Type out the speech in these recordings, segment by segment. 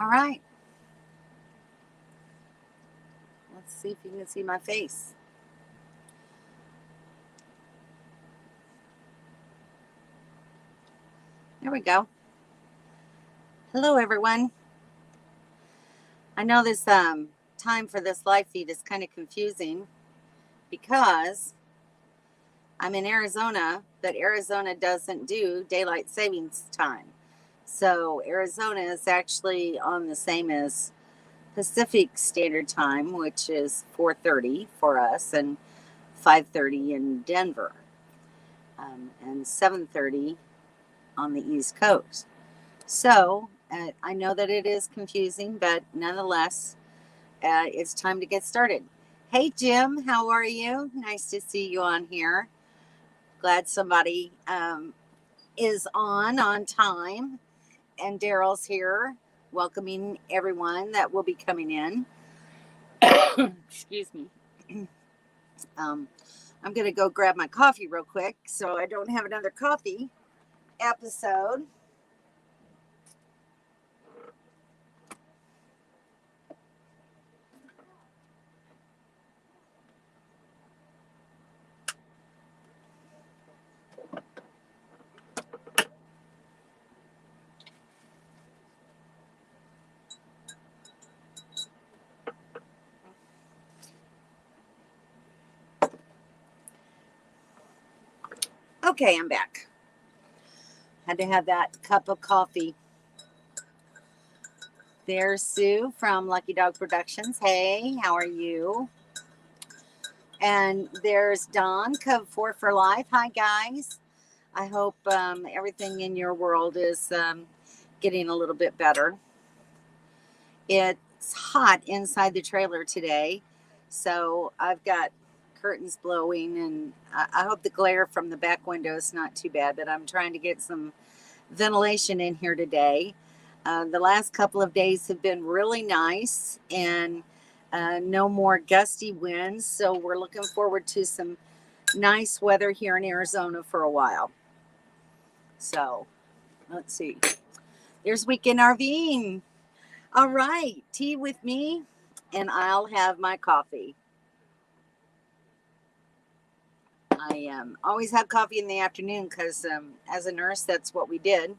All right. Let's see if you can see my face. There we go. Hello, everyone. I know this time for this live feed is kind of confusing because I'm in Arizona, but Arizona doesn't do daylight savings time. So Arizona is actually on the same as Pacific Standard Time, which is 4:30 for us and 5:30 in Denver, and 7:30 on the East Coast. So I know that it is confusing, but nonetheless, it's time to get started. Hey, Jim, how are you? Nice to see you on here. Glad somebody is on time. And Daryl's here, welcoming everyone that will be coming in. Excuse me. I'm going to go grab my coffee real quick so I don't have another coffee episode. Okay, I'm back. Had to have that cup of coffee. There's Sue from Lucky Dog Productions. Hey, how are you? And there's Dawn, Cove 4 for Life. Hi, guys. I hope everything in your world is getting a little bit better. It's hot inside the trailer today, so I've got curtains blowing, and I hope the glare from the back window is not too bad, but I'm trying to get some ventilation in here today. The last couple of days have been really nice, and no more gusty winds, so we're looking forward to some nice weather here in Arizona for a while. So let's see. There's weekend RVing. All right, tea with me, and I'll have my coffee. I always have coffee in the afternoon because as a nurse, that's what we did.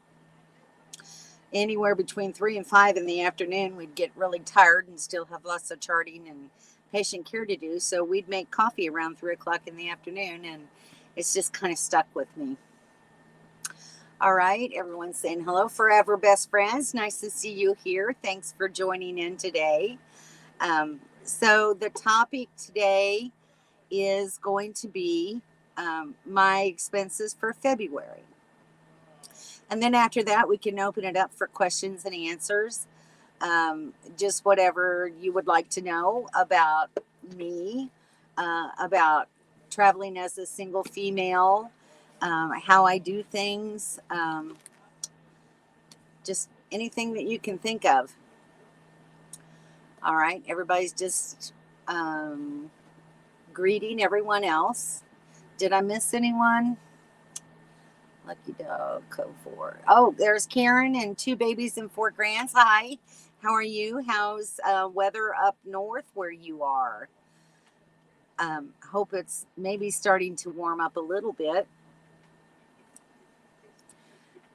Anywhere between 3 and 5 in the afternoon, we'd get really tired and still have lots of charting and patient care to do. So we'd make coffee around 3 o'clock in the afternoon, and it's just kind of stuck with me. All right, everyone's saying hello, forever best friends. Nice to see you here. Thanks for joining in today. So the topic today is going to be my expenses for February. And then after that, we can open it up for questions and answers. Just whatever you would like to know about me, about traveling as a single female, how I do things, just anything that you can think of. All right, everybody's just greeting everyone else. Did I miss anyone? Lucky Dog, Code 4. Oh, there's Karen and 2 babies and 4 grands. Hi, how are you? How's weather up north where you are? Hope it's maybe starting to warm up a little bit.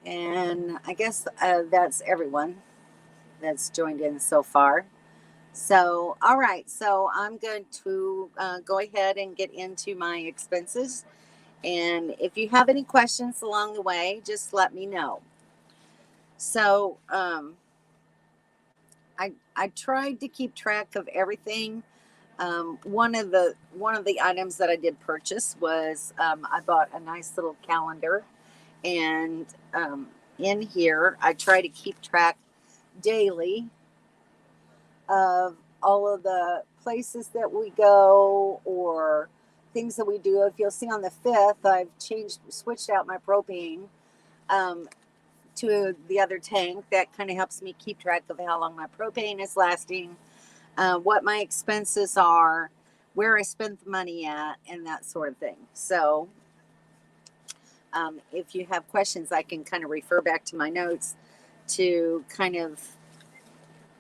And I guess that's everyone that's joined in so far. So, all right. So I'm going to go ahead and get into my expenses. And if you have any questions along the way, just let me know. So I tried to keep track of everything. One of the items that I did purchase was I bought a nice little calendar, and in here I try to keep track daily of all of the places that we go or things that we do. If you'll see on the 5th, I've switched out my propane to the other tank. That kind of helps me keep track of how long my propane is lasting, what my expenses are, where I spent the money at, and that sort of thing. So if you have questions, I can kind of refer back to my notes to kind of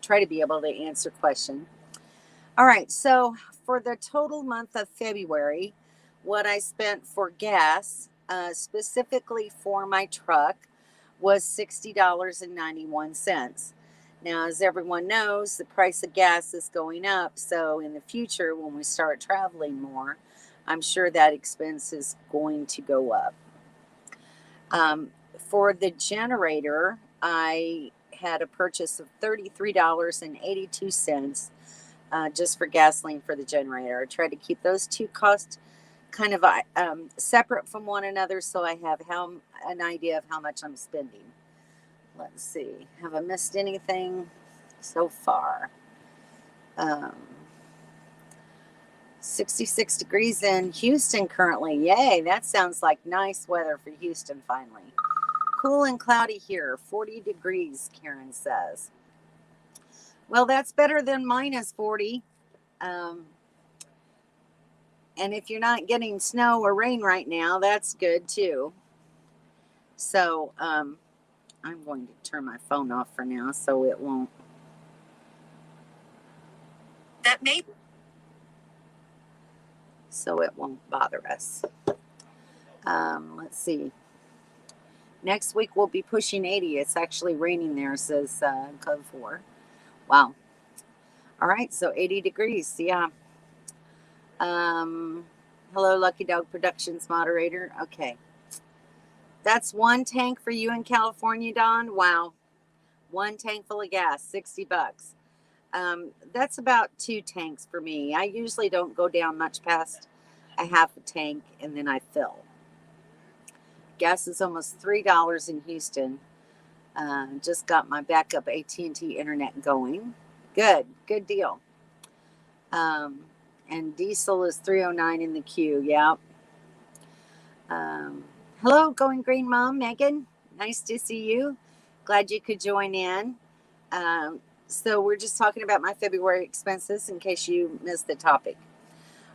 try to be able to answer question. All right, so for the total month of February, what I spent for gas, specifically for my truck, was $60.91. Now, as everyone knows, the price of gas is going up. So in the future, when we start traveling more, I'm sure that expense is going to go up. For the generator, I had a purchase of $33.82 just for gasoline for the generator. I tried to keep those two costs kind of separate from one another, so I have an idea of how much I'm spending. Let's see. Have I missed anything so far? 66 degrees in Houston currently. Yay, that sounds like nice weather for Houston finally. Cool and cloudy here. 40 degrees, Karen says. Well, that's better than minus 40. And if you're not getting snow or rain right now, that's good too. So I'm going to turn my phone off for now so it won't. So it won't bother us. Let's see. Next week we'll be pushing 80. It's actually raining there, says Code 4. Wow. All right, so 80 degrees. Yeah. Hello, Lucky Dog Productions moderator. Okay. That's one tank for you in California, Don. Wow. One tank full of gas, $60. That's about 2 tanks for me. I usually don't go down much past a half a tank and then I fill. Gas is almost $3 in Houston. Just got my backup AT&T internet going. Good deal. And diesel is $3.09 in the queue. Yeah. Hello, Going Green Mom, Megan. Nice to see you. Glad you could join in. So we're just talking about my February expenses in case you missed the topic.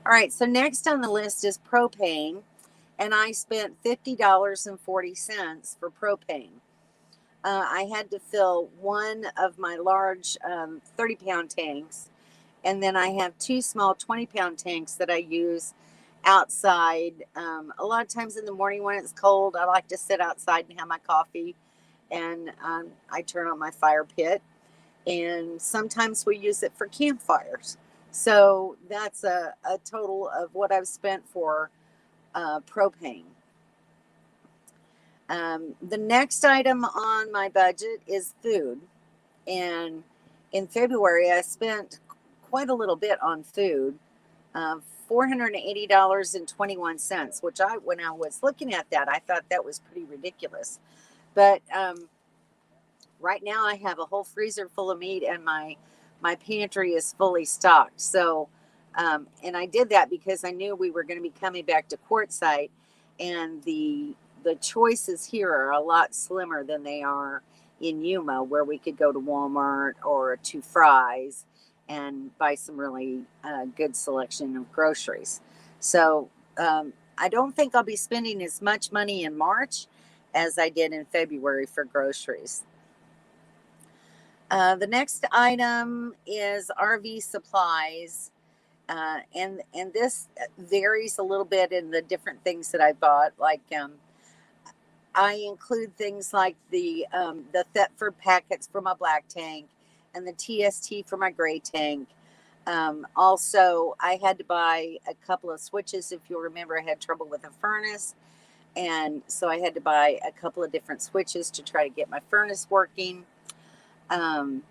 All right, so next on the list is propane, and I spent $50.40 for propane. I had to fill one of my large 30-pound tanks, and then I have 2 small 20-pound tanks that I use outside. A lot of times in the morning when it's cold, I like to sit outside and have my coffee, and I turn on my fire pit, and sometimes we use it for campfires. So that's a total of what I've spent for propane. The next item on my budget is food. And in February, I spent quite a little bit on food, $480.21, which when I was looking at that, I thought that was pretty ridiculous. But right now I have a whole freezer full of meat and my pantry is fully stocked. So, and I did that because I knew we were going to be coming back to Quartzsite, and the choices here are a lot slimmer than they are in Yuma, where we could go to Walmart or to Fry's and buy some really good selection of groceries. So I don't think I'll be spending as much money in March as I did in February for groceries. The next item is RV supplies. And this varies a little bit in the different things that I bought. Like I include things like the Thetford packets for my black tank and the TST for my gray tank. Also, I had to buy a couple of switches. If you'll remember, I had trouble with a furnace. And so I had to buy a couple of different switches to try to get my furnace working. And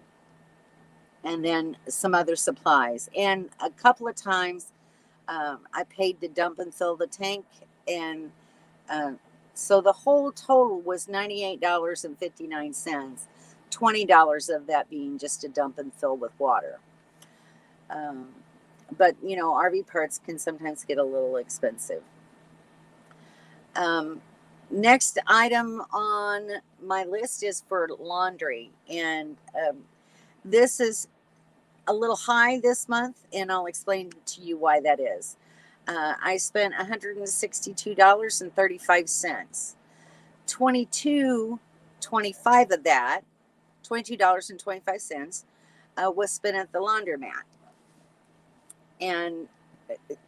then some other supplies. And a couple of times I paid to dump and fill the tank. And so the whole total was $98.59, $20 of that being just a dump and fill with water. But, you know, RV parts can sometimes get a little expensive. Next item on my list is for laundry. And this is a little high this month, and I'll explain to you why that is. I spent $162.35. $22.25 of that, $22.25, was spent at the laundromat. And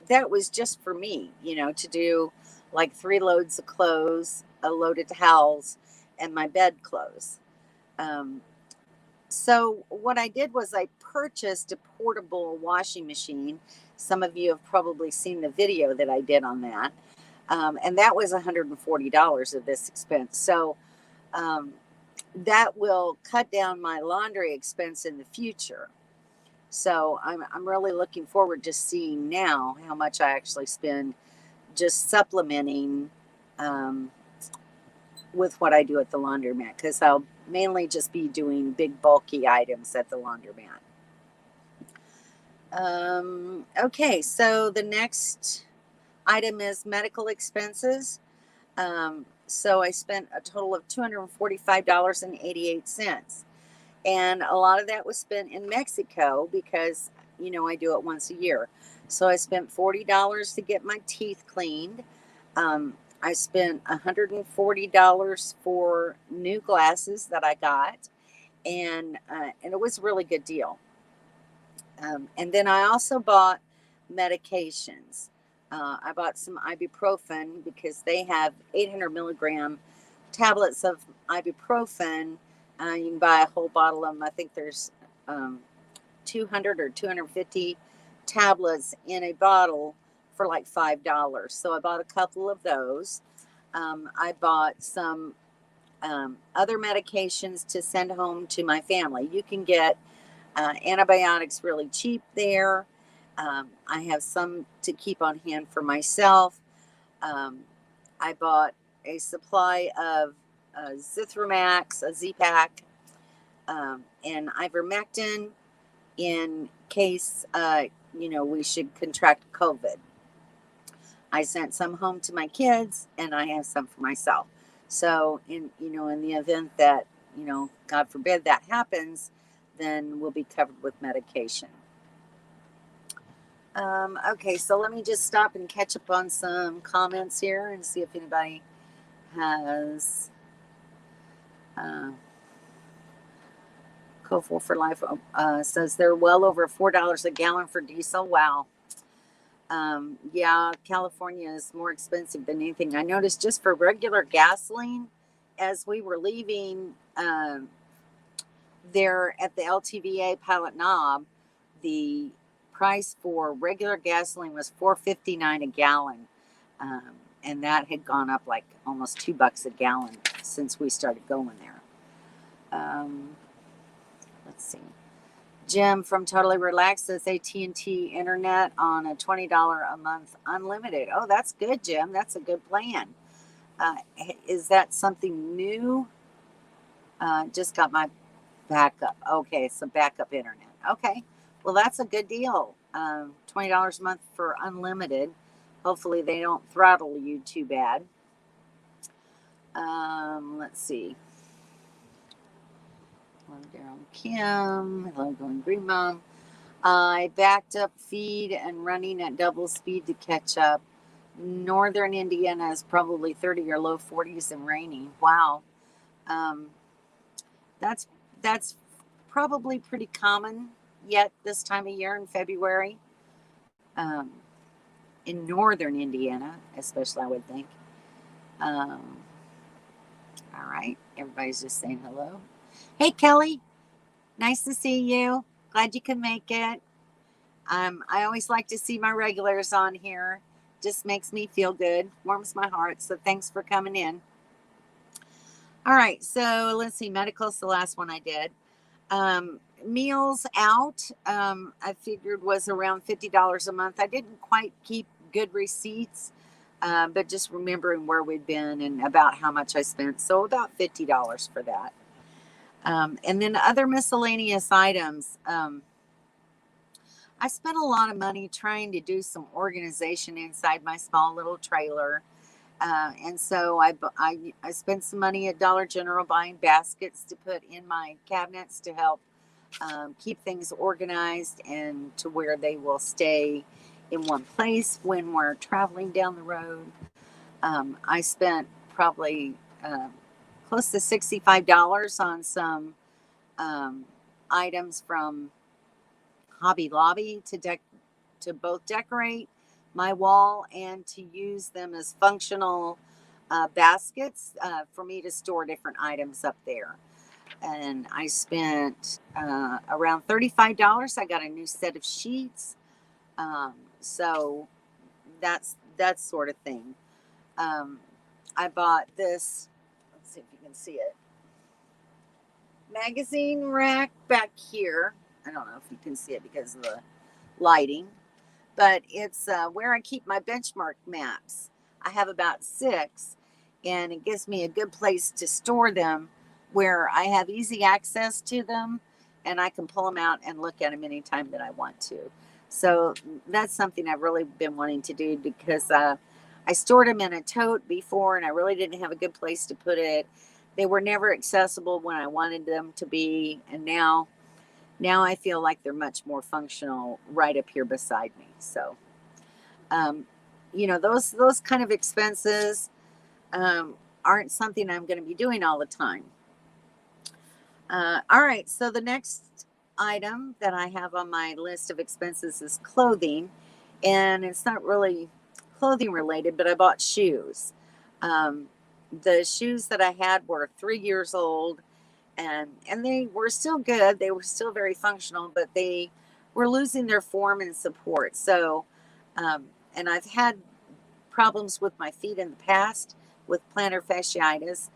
that was just for me, to do like 3 loads of clothes, a load of towels, and my bed clothes. So what I did was I purchased a portable washing machine. Some of you have probably seen the video that I did on that. And that was $140 of this expense. So that will cut down my laundry expense in the future. So I'm really looking forward to seeing now how much I actually spend just supplementing with what I do at the laundromat, because I'll mainly just be doing big bulky items at the laundromat. Okay, so the next item is medical expenses. So I spent a total of $245.88. And a lot of that was spent in Mexico because, I do it once a year. So I spent $40 to get my teeth cleaned. I spent $140 for new glasses that I got. And it was a really good deal. And then I also bought medications. I bought some ibuprofen because they have 800 milligram tablets of ibuprofen. You can buy a whole bottle of them. I think there's 200 or 250 tablets in a bottle for like $5. So I bought a couple of those. I bought some other medications to send home to my family. You can get antibiotics really cheap there. I have some to keep on hand for myself. I bought a supply of Zithromax, a Z-Pack, and ivermectin in case, we should contract COVID. I sent some home to my kids, and I have some for myself. So in the event that, God forbid that happens, then we'll be covered with medication. Okay, so let me just stop and catch up on some comments here and see if anybody has Coal for Life says they're well over $4 a gallon for diesel. Wow. Yeah, California is more expensive than anything. I noticed just for regular gasoline, as we were leaving there at the LTVA Pilot Knob, the price for regular gasoline was $4.59 a gallon. And that had gone up like almost $2 a gallon since we started going there. Let's see. Jim from Totally Relaxed says AT&T internet on a $20 a month unlimited. Oh, that's good, Jim. That's a good plan. Is that something new? Just got my backup. Okay, so backup internet. Okay, well, that's a good deal. $20 a month for unlimited. Hopefully they don't throttle you too bad. Let's see. Hello, Daryl Kim. Hello, Going Green Mom. I backed up feed and running at double speed to catch up. Northern Indiana is probably 30 or low 40s and raining. Wow. That's probably pretty common yet this time of year in February. In northern Indiana, especially, I would think. All right. Everybody's just saying hello. Hey, Kelly. Nice to see you. Glad you could make it. I always like to see my regulars on here. Just makes me feel good. Warms my heart. So thanks for coming in. All right. So let's see. Medical's the last one I did. Meals out, I figured was around $50 a month. I didn't quite keep good receipts, but just remembering where we'd been and about how much I spent. So about $50 for that. And then other miscellaneous items. I spent a lot of money trying to do some organization inside my small little trailer. And so I spent some money at Dollar General buying baskets to put in my cabinets to help keep things organized and to where they will stay in one place when we're traveling down the road. I spent probably close to $65 on some items from Hobby Lobby to both decorate my wall and to use them as functional baskets for me to store different items up there. And I spent around $35. I got a new set of sheets. So that's sort of thing. I bought this, let's see if you can see it, magazine rack back here. I don't know if you can see it because of the lighting, but it's where I keep my benchmark maps. I have about 6, and it gives me a good place to store them where I have easy access to them, and I can pull them out and look at them anytime that I want to. So that's something I've really been wanting to do because I stored them in a tote before, and I really didn't have a good place to put it. They were never accessible when I wanted them to be, and now I feel like they're much more functional right up here beside me. So, those kind of expenses aren't something I'm going to be doing all the time. All right, so the next item that I have on my list of expenses is clothing, and it's not really clothing related, but I bought shoes. The shoes that I had were 3 years old, and they were still good. They were still very functional, but they were losing their form and support. So, and I've had problems with my feet in the past with plantar fasciitis,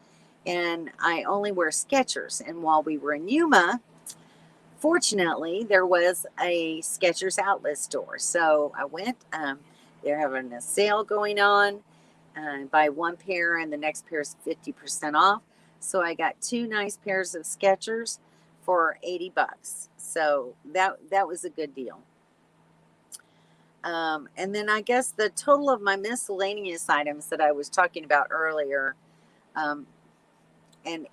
and I only wear Skechers. And while we were in Yuma, fortunately, there was a Skechers outlet store. So I went. They're having a sale going on. Buy one pair, and the next pair is 50% off. So I got 2 nice pairs of Skechers for $80. So that was a good deal. And then I guess the total of my miscellaneous items that I was talking about earlier, and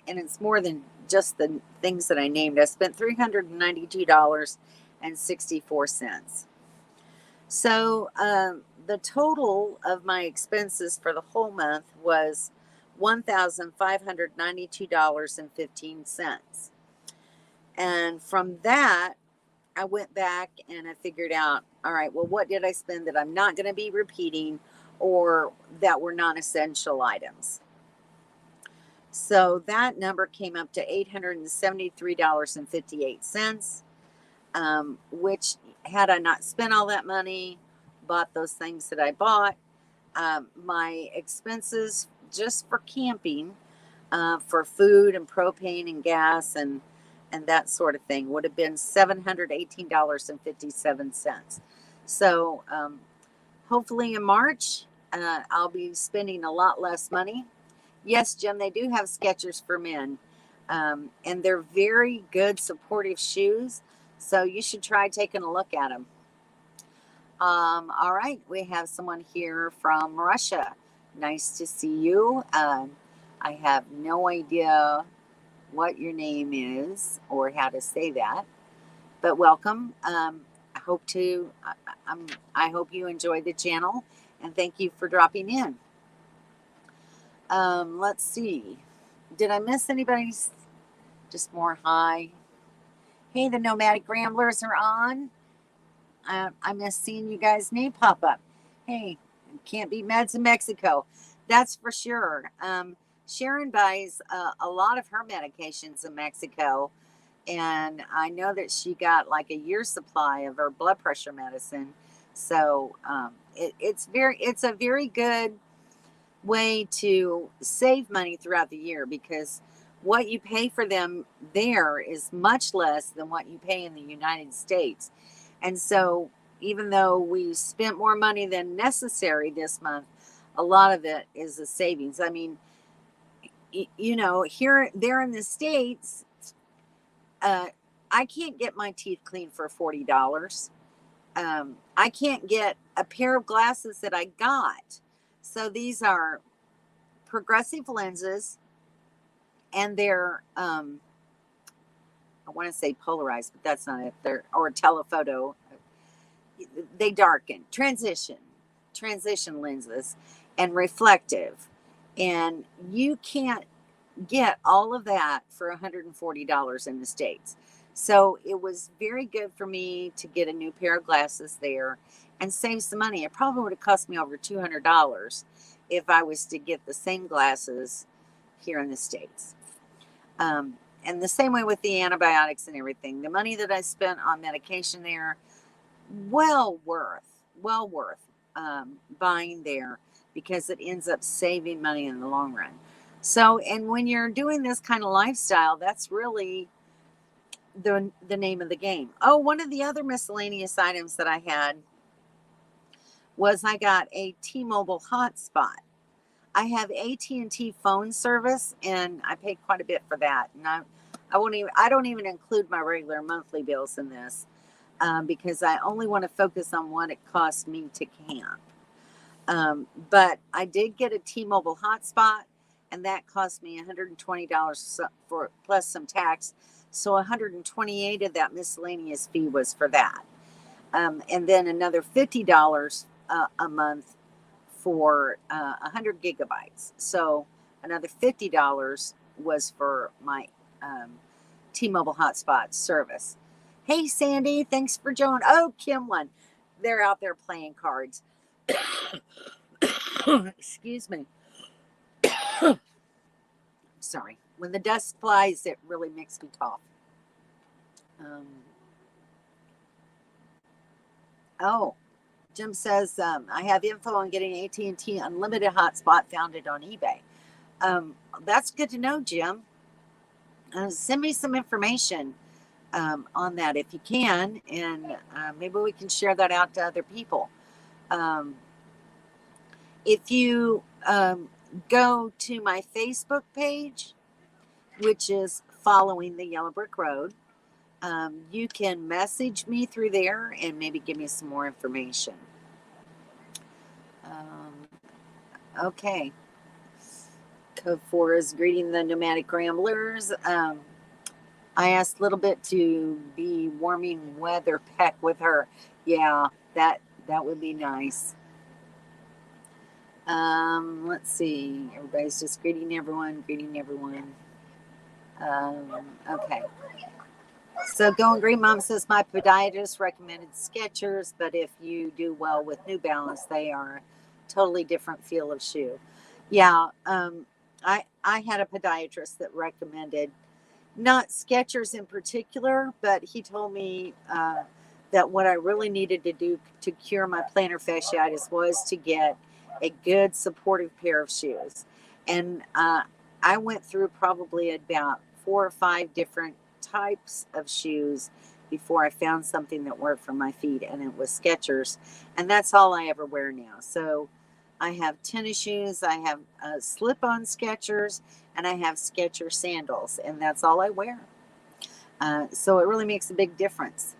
it's more than just the things that I named. I spent $392.64. So the total of my expenses for the whole month was $1,592.15. And from that, I went back and I figured out, all right, well, what did I spend that I'm not going to be repeating or that were non-essential items? So that number came up to $873.58, which had I not spent all that money, bought those things that I bought, my expenses just for camping, for food and propane and gas and that sort of thing would have been $718.57. So hopefully in March, I'll be spending a lot less money. Yes, Jim, they do have Skechers for men, and they're very good supportive shoes. So you should try taking a look at them. All right, we have someone here from Russia. Nice to see you. I have no idea what your name is or how to say that, but welcome. I hope you enjoy the channel, and thank you for dropping in. Let's see. Did I miss anybody's? Just more hi. Hey, the Nomadic Ramblers are on. I miss seeing you guys' name pop up. Hey, can't beat meds in Mexico. That's for sure. Sharon buys a lot of her medications in Mexico, and I know that she got like a year's supply of her blood pressure medicine. So it's a very good way to save money throughout the year, because what you pay for them there is much less than what you pay in the United States. And so even though we spent more money than necessary this month, a lot of it is a savings. I mean, there in the States, I can't get my teeth cleaned for $40. I can't get a pair of glasses that I got. So these are progressive lenses, and they're, I want to say polarized, but that's not it. Or telephoto. They darken, transition lenses, and reflective. And you can't get all of that for $140 in the States. So it was very good for me to get a new pair of glasses there and save some money. It probably would have cost me over $200 if I was to get the same glasses here in the States. And the same way with the antibiotics and everything. The money that I spent on medication there, well worth buying there, because it ends up saving money in the long run. So, and when you're doing this kind of lifestyle, that's really the name of the game. Oh, one of the other miscellaneous items that I had was I got a T-Mobile hotspot. I have AT&T phone service, and I paid quite a bit for that. And I don't even include my regular monthly bills in this, because I only want to focus on what it cost me to camp. But I did get a T-Mobile hotspot, and that cost me $120 for plus some tax. So $128 of that miscellaneous fee was for that. And then another $50 a month for 100 gigabytes. So another $50 was for my T-Mobile hotspot service. Hey, Sandy, thanks for joining. Oh, Kim won. They're out there playing cards. Excuse me. Sorry. When the dust flies, it really makes me cough. Oh, Jim says, I have info on getting AT&T unlimited hotspot, found it on eBay. That's good to know, Jim. Send me some information on that if you can, and maybe we can share that out to other people. If you go to my Facebook page, which is Following the Yellow Brick Road, you can message me through there and maybe give me some more information. Okay. Code 4 is greeting the nomadic ramblers. I asked Little Bit to be warming weather pack with her. Yeah, that would be nice. Let's see. Everybody's just greeting everyone. Okay. So Going Green Mom says, my podiatrist recommended Skechers, but if you do well with New Balance, they are a totally different feel of shoe. Yeah, I had a podiatrist that recommended not Skechers in particular, but he told me that what I really needed to do to cure my plantar fasciitis was to get a good supportive pair of shoes. And I went through probably about 4 or 5 different types of shoes before I found something that worked for my feet, and it was Skechers, and that's all I ever wear now. So I have tennis shoes, I have slip-on Skechers, and I have Skechers sandals, and that's all I wear. So it really makes a big difference.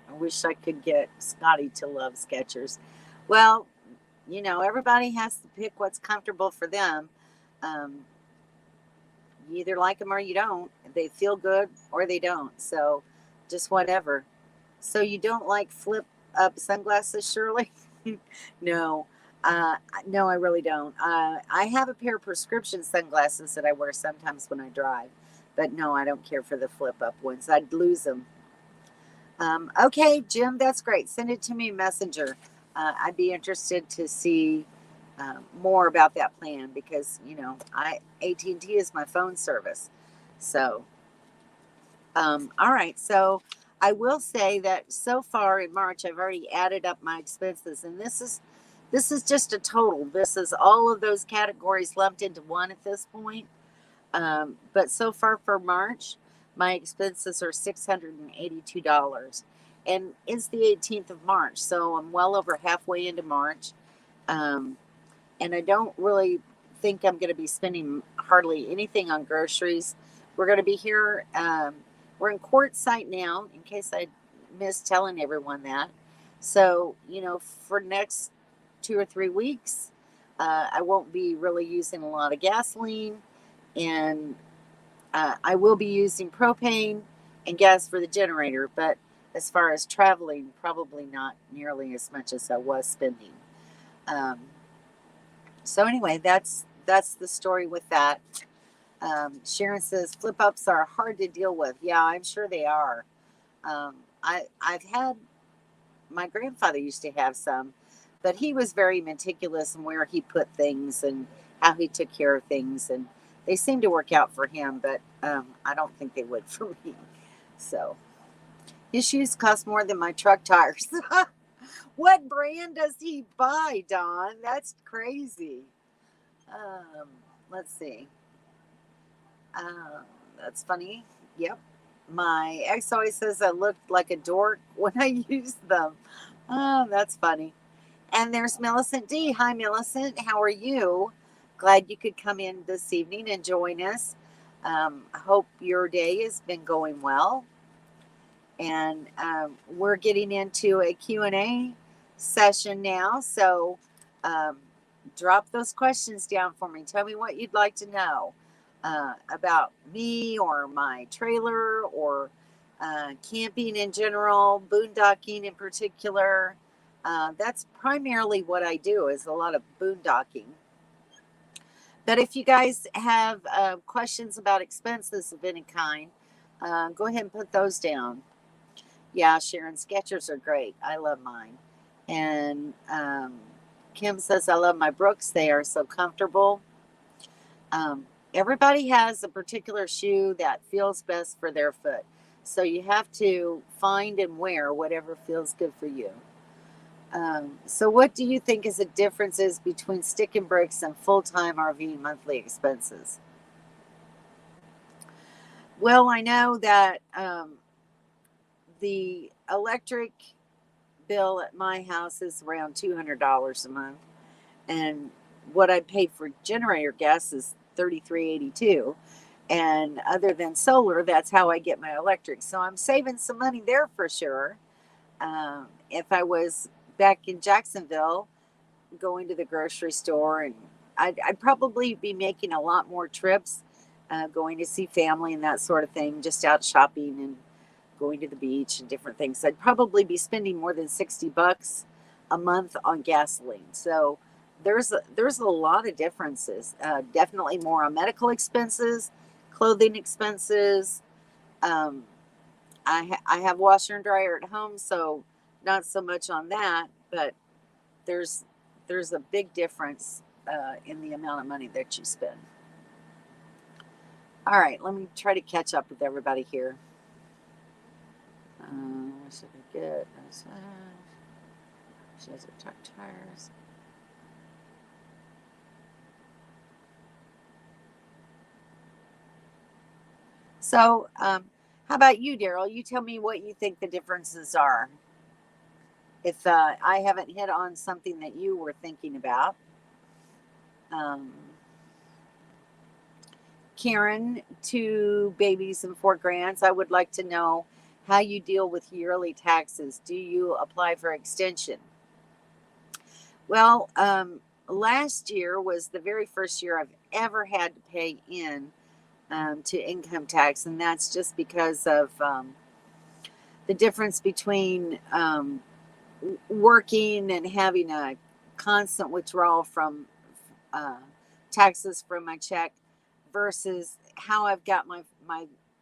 I wish I could get Scotty to love Skechers. Well, you know, everybody has to pick what's comfortable for them. You either like them or you don't. They feel good or they don't. So just whatever. So you don't like flip up sunglasses, Shirley? No. No, I really don't. I have a pair of prescription sunglasses that I wear sometimes when I drive. But no, I don't care for the flip up ones. I'd lose them. Okay, Jim, that's great. Send it to me Messenger. I'd be interested to see more about that plan, because you know AT&T is my phone service. So all right, so I will say that so far in March I've already added up my expenses, and this is just a total. This is all of those categories lumped into one at this point. But so far for March, my expenses are $682, and it's the 18th of March, so I'm well over halfway into March. And I don't really think I'm going to be spending hardly anything on groceries. We're going to be here. We're in Quartzsite now, in case I missed telling everyone that. So, you know, for next 2 or 3 weeks, I won't be really using a lot of gasoline, and I will be using propane and gas for the generator. But as far as traveling, probably not nearly as much as I was spending. So anyway, that's the story with that. Sharon says flip ups are hard to deal with. Yeah, I'm sure they are. I've had, my grandfather used to have some, but he was very meticulous in where he put things and how he took care of things, and they seem to work out for him, but I don't think they would for me. So his shoes cost more than my truck tires. What brand does he buy, Don? That's crazy. Um, let's see. Um, that's funny. Yep. My ex always says I looked like a dork when I used them. Oh, that's funny. And there's Millicent D. Hi, Millicent. How are you? Glad you could come in this evening and join us. I hope your day has been going well. And we're getting into a Q&A session now. So um, drop those questions down for me. Tell me what you'd like to know about me or my trailer or camping in general, boondocking in particular. That's primarily what I do, is a lot of boondocking. But if you guys have questions about expenses of any kind, go ahead and put those down. Yeah, Sharon, Skechers are great. I love mine. And Kim says, I love my Brooks. They are so comfortable. Everybody has a particular shoe that feels best for their foot. So you have to find and wear whatever feels good for you. So what do you think is the differences between stick and bricks and full-time RV monthly expenses? Well, I know that the electric bill at my house is around $200 a month, and what I pay for generator gas is $33.82. And other than solar, that's how I get my electric. So I'm saving some money there for sure. If I was back in Jacksonville, going to the grocery store, and I'd probably be making a lot more trips, going to see family and that sort of thing, just out shopping and going to the beach and different things. I'd probably be spending more than $60 a month on gasoline. So there's a lot of differences. Definitely more on medical expenses, clothing expenses. Um, I have washer and dryer at home, so not so much on that. But there's there's a big difference in the amount of money that you spend. All right, let me try to catch up with everybody here. What should I get? She has her tuck tires. So, how about you, Daryl? You tell me what you think the differences are. If I haven't hit on something that you were thinking about. Um, Karen, 2 babies and 4 grants. I would like to know how you deal with yearly taxes. Do you apply for extension? Well, last year was the very first year I've ever had to pay in to income tax, and that's just because of the difference between working and having a constant withdrawal from uh, taxes from my check versus how I've got my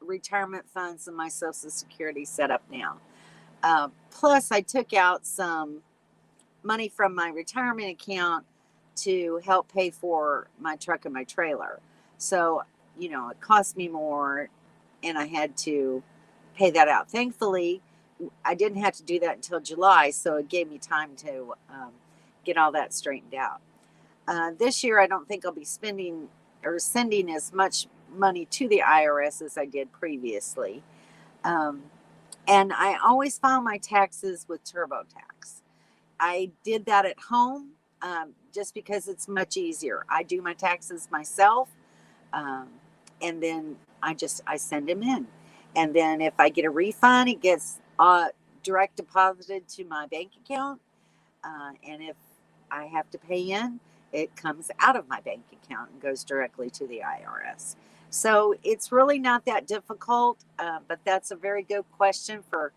retirement funds and my Social Security set up now. Plus, I took out some money from my retirement account to help pay for my truck and my trailer. So, it cost me more, and I had to pay that out. Thankfully, I didn't have to do that until July, so it gave me time to get all that straightened out. This year, I don't think I'll be spending or sending as much money to the IRS as I did previously. And I always file my taxes with TurboTax. I did that at home just because it's much easier. I do my taxes myself, and then I send them in. And then if I get a refund, it gets direct deposited to my bank account. And if I have to pay in, it comes out of my bank account and goes directly to the IRS. So it's really not that difficult, but that's a very good question for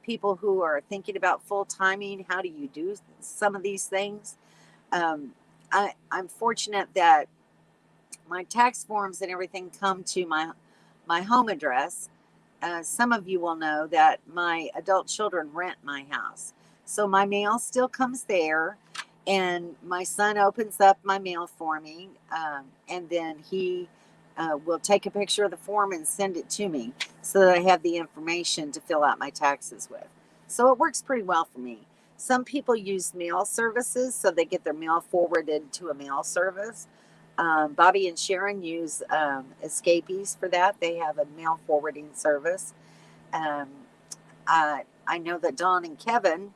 people who are thinking about full timing. How do you do some of these things? I'm fortunate that my tax forms and everything come to my home address. Some of you will know that my adult children rent my house. So my mail still comes there, and my son opens up my mail for me, and then he will take a picture of the form and send it to me so that I have the information to fill out my taxes with. So it works pretty well for me. Some people use mail services, so they get their mail forwarded to a mail service. Bobby and Sharon use Escapees for that. They have a mail forwarding service. Um, I know that Don and Kevin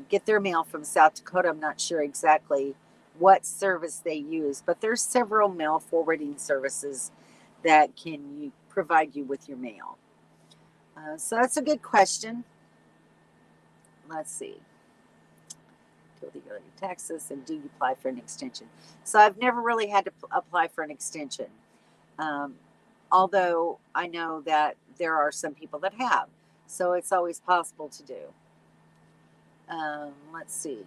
get their mail from South Dakota. I'm not sure exactly what service they use, but there's several mail forwarding services that can provide you with your mail. So that's a good question. Let's see. The yearly taxes, and do you apply for an extension? So I've never really had to apply for an extension, although I know that there are some people that have, so it's always possible to do. Let's see.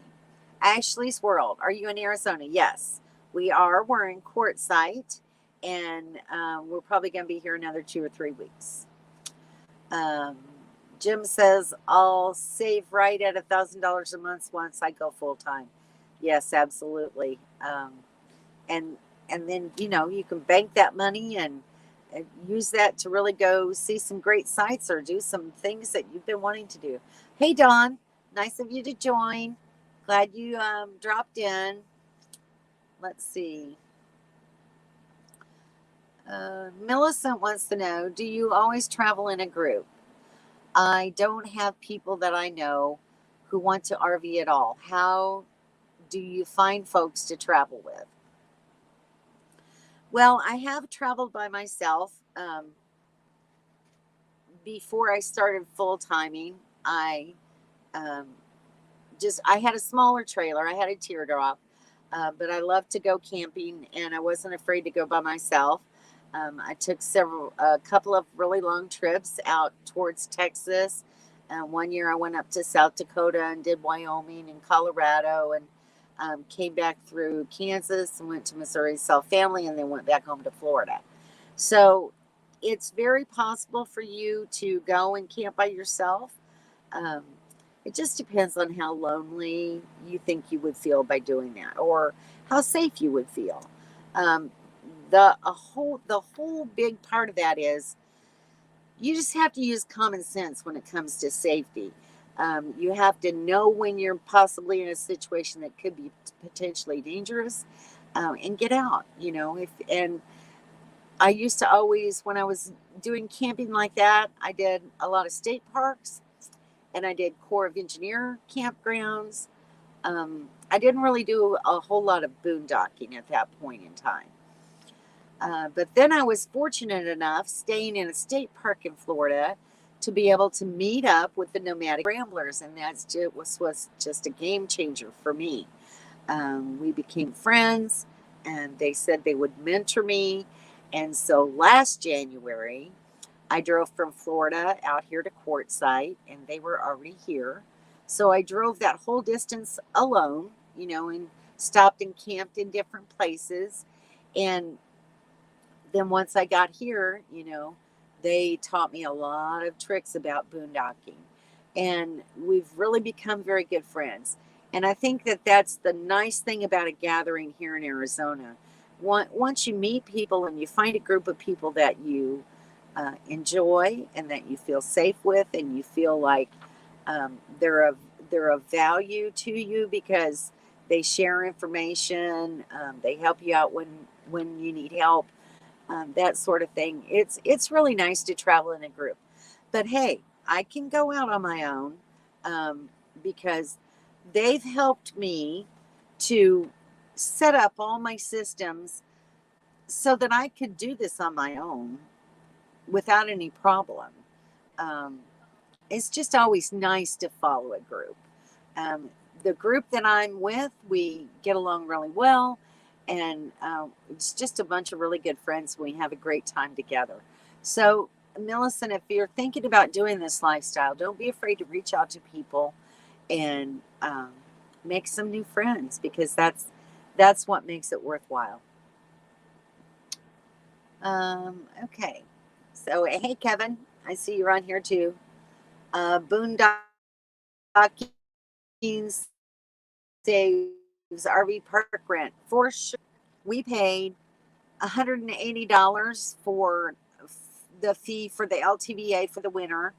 Ashley's World, are you in Arizona? Yes, we are. We're in Quartzsite, and we're probably going to be here another 2 or 3 weeks. Jim says, I'll save right at $1,000 a month once I go full time. Yes, absolutely. And then, you can bank that money and use that to really go see some great sights or do some things that you've been wanting to do. Hey, Dawn, nice of you to join. Glad you dropped in. Let's see. Millicent wants to know, do you always travel in a group? I don't have people that I know who want to RV at all. How do you find folks to travel with? Well, I have traveled by myself. Before I started full timing, I had a smaller trailer. I had a teardrop, but I loved to go camping, and I wasn't afraid to go by myself. I took a couple of really long trips out towards Texas. One year I went up to South Dakota and did Wyoming and Colorado, and came back through Kansas and went to Missouri, saw family, and then went back home to Florida. So it's very possible for you to go and camp by yourself. It just depends on how lonely you think you would feel by doing that, or how safe you would feel. The whole big part of that is you just have to use common sense when it comes to safety. You have to know when you're possibly in a situation that could be potentially dangerous, and get out. And I used to always, when I was doing camping like that, I did a lot of state parks, and I did Corps of Engineer campgrounds. I didn't really do a whole lot of boondocking at that point in time. But then I was fortunate enough, staying in a state park in Florida, to be able to meet up with the nomadic ramblers, and that was just a game changer for me. We became friends, and they said they would mentor me. And so last January, I drove from Florida out here to Quartzsite, and they were already here. So I drove that whole distance alone, and stopped and camped in different places. And then once I got here, they taught me a lot of tricks about boondocking. And we've really become very good friends. And I think that that's the nice thing about a gathering here in Arizona. Once you meet people and you find a group of people that you enjoy and that you feel safe with, and you feel like they're of value to you because they share information, they help you out when you need help, that sort of thing. It's really nice to travel in a group. But hey, I can go out on my own, because they've helped me to set up all my systems so that I could do this on my own without any problem. Um, it's just always nice to follow a group. The group that I'm with, we get along really well, and it's just a bunch of really good friends. We have a great time together. So, Millicent, if you're thinking about doing this lifestyle, don't be afraid to reach out to people and make some new friends, because that's what makes it worthwhile. Okay. So, hey, Kevin, I see you're on here too. Boondocking saves RV park rent for sure. We paid $180 for the fee for the LTVA for the winter.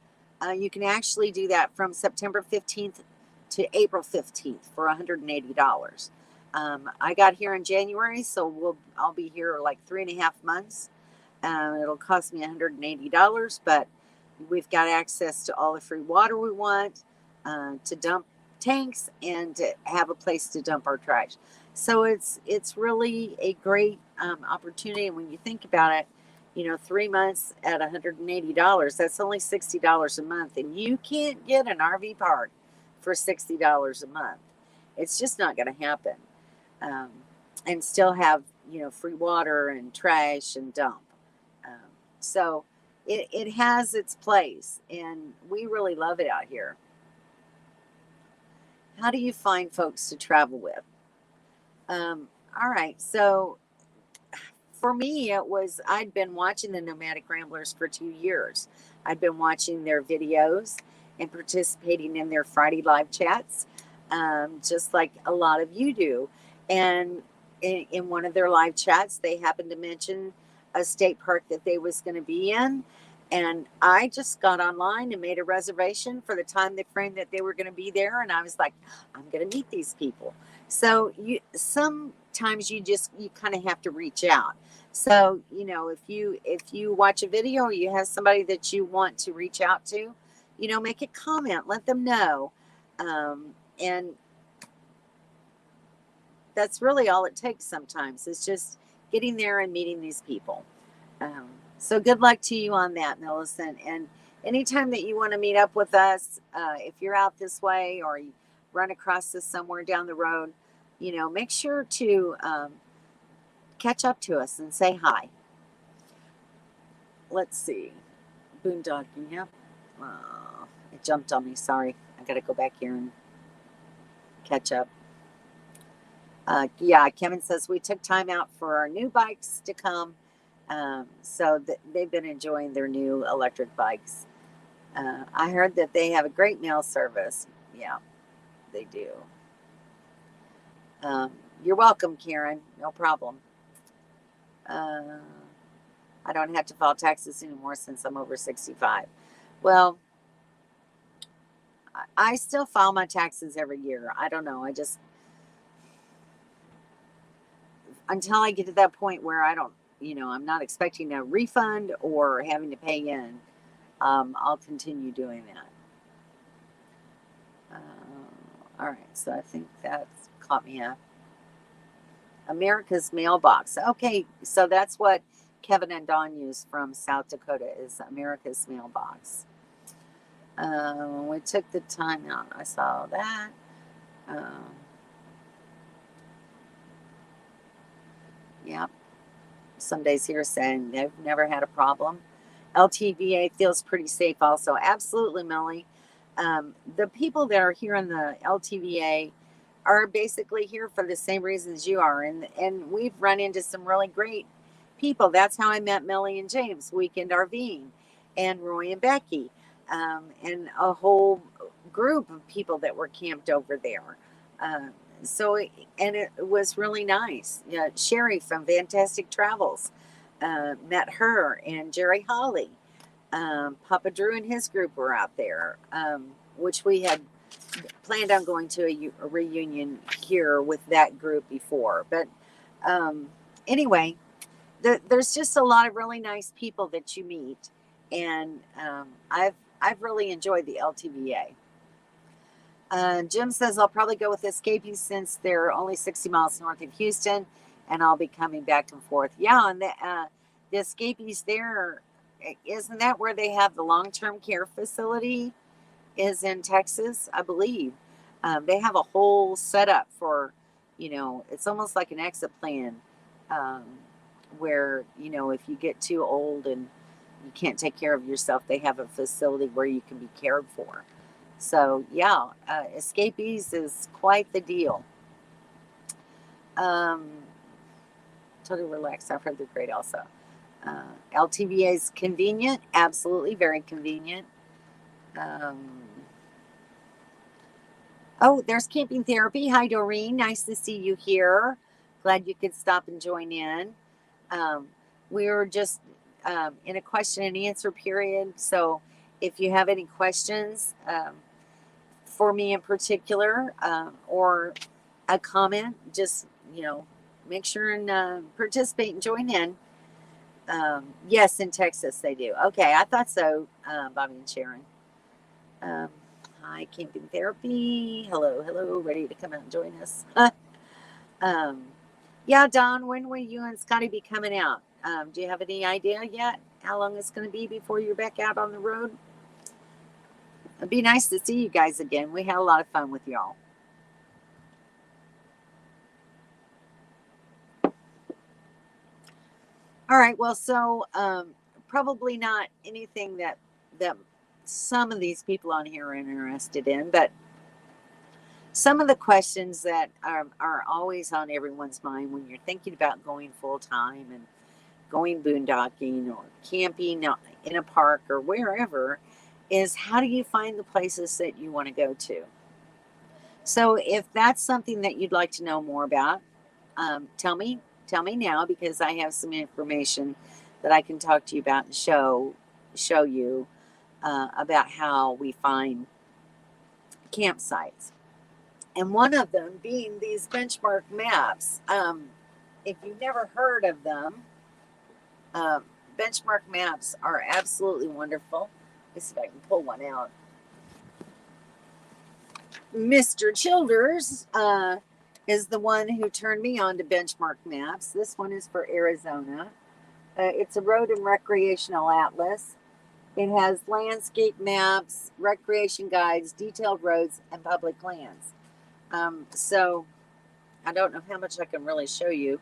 You can actually do that from September 15th to April 15th for $180. I got here in January, so I'll be here like 3.5 months. It'll cost me $180, but we've got access to all the free water we want, to dump tanks, and to have a place to dump our trash. So it's really a great opportunity. And when you think about it, 3 months at $180, that's only $60 a month, and you can't get an RV park for $60 a month. It's just not going to happen. Um, and still have free water and trash and dump. Um, so it has its place, and we really love it out here. How do you find folks to travel with? All right, so for me, I'd been watching the Nomadic Ramblers for 2 years. I'd been watching their videos and participating in their Friday live chats, just like a lot of you do. And in one of their live chats, they happened to mention a state park that they was going to be in. And I just got online and made a reservation for the time frame that they were going to be there. And I was like, I'm going to meet these people. So sometimes you kind of have to reach out. So, if you watch a video or you have somebody that you want to reach out to, make a comment, let them know. And that's really all it takes sometimes. It's just getting there and meeting these people. So good luck to you on that, Millicent. And anytime that you want to meet up with us, if you're out this way or you run across this somewhere down the road, make sure to catch up to us and say hi. Let's see. Boondocking, yeah. It jumped on me. Sorry. I got to go back here and catch up. Yeah, Kevin says we took time out for our new bikes to come. So they've been enjoying their new electric bikes. I heard that they have a great mail service. Yeah, they do. You're welcome, Karen. No problem. I don't have to file taxes anymore since I'm over 65. Well, I still file my taxes every year. I don't know. Until I get to that point where I don't, I'm not expecting a refund or having to pay in, I'll continue doing that. All right. So I think that's caught me up. America's Mailbox. Okay. So that's what Kevin and Dawn use from South Dakota is America's Mailbox. We took the time out. I saw that. Yeah. Some days here saying they've never had a problem. LTVA feels pretty safe also. Absolutely, Melly. The people that are here in the LTVA are basically here for the same reasons you are. And we've run into some really great people. That's how I met Melly and James, Weekend RVing, and Roy and Becky, and a whole group of people that were camped over there. It was really nice. Yeah, Sherry from Fantastic Travels, met her, and Jerry Holly. Papa Drew and his group were out there, which we had planned on going to a reunion here with that group before. But anyway, there's just a lot of really nice people that you meet, and I've really enjoyed the LTVA. Jim says I'll probably go with Escapee since they're only 60 miles north of Houston, and I'll be coming back and forth. Yeah, and the Escapees there, isn't that where they have the long-term care facility? Is in Texas, I believe. They have a whole setup for, it's almost like an exit plan, where if you get too old and you can't take care of yourself, they have a facility where you can be cared for. So yeah, Escapees is quite the deal. Totally relaxed. I've heard they're great also. LTVA is convenient, absolutely very convenient. Oh, there's camping therapy. Hi, Doreen. Nice to see you here. Glad you could stop and join in. We were just in a question and answer period. So if you have any questions for me in particular or a comment, just, make sure and participate and join in. Yes, in Texas they do. Okay, I thought so, Bobby and Sharon. Hi, camping therapy. Hello, ready to come out and join us. Yeah, Don, when will you and Scotty be coming out? Do you have any idea yet how long it's going to be before you're back out on the road? It'd be nice to see you guys again. We had a lot of fun with y'all. All right, well, so probably not anything that some of these people on here are interested in, but some of the questions that are always on everyone's mind when you're thinking about going full time and going boondocking or camping in a park or wherever is, how do you find the places that you want to go to? So if that's something that you'd like to know more about, tell me now, because I have some information that I can talk to you about and show you about how we find campsites. And one of them being these benchmark maps. If you've never heard of them, benchmark maps are absolutely wonderful. Let's see if I can pull one out. Mr. Childers is the one who turned me on to benchmark maps. This one is for Arizona. It's a road and recreational atlas. It has landscape maps, recreation guides, detailed roads, and public lands. So I don't know how much I can really show you.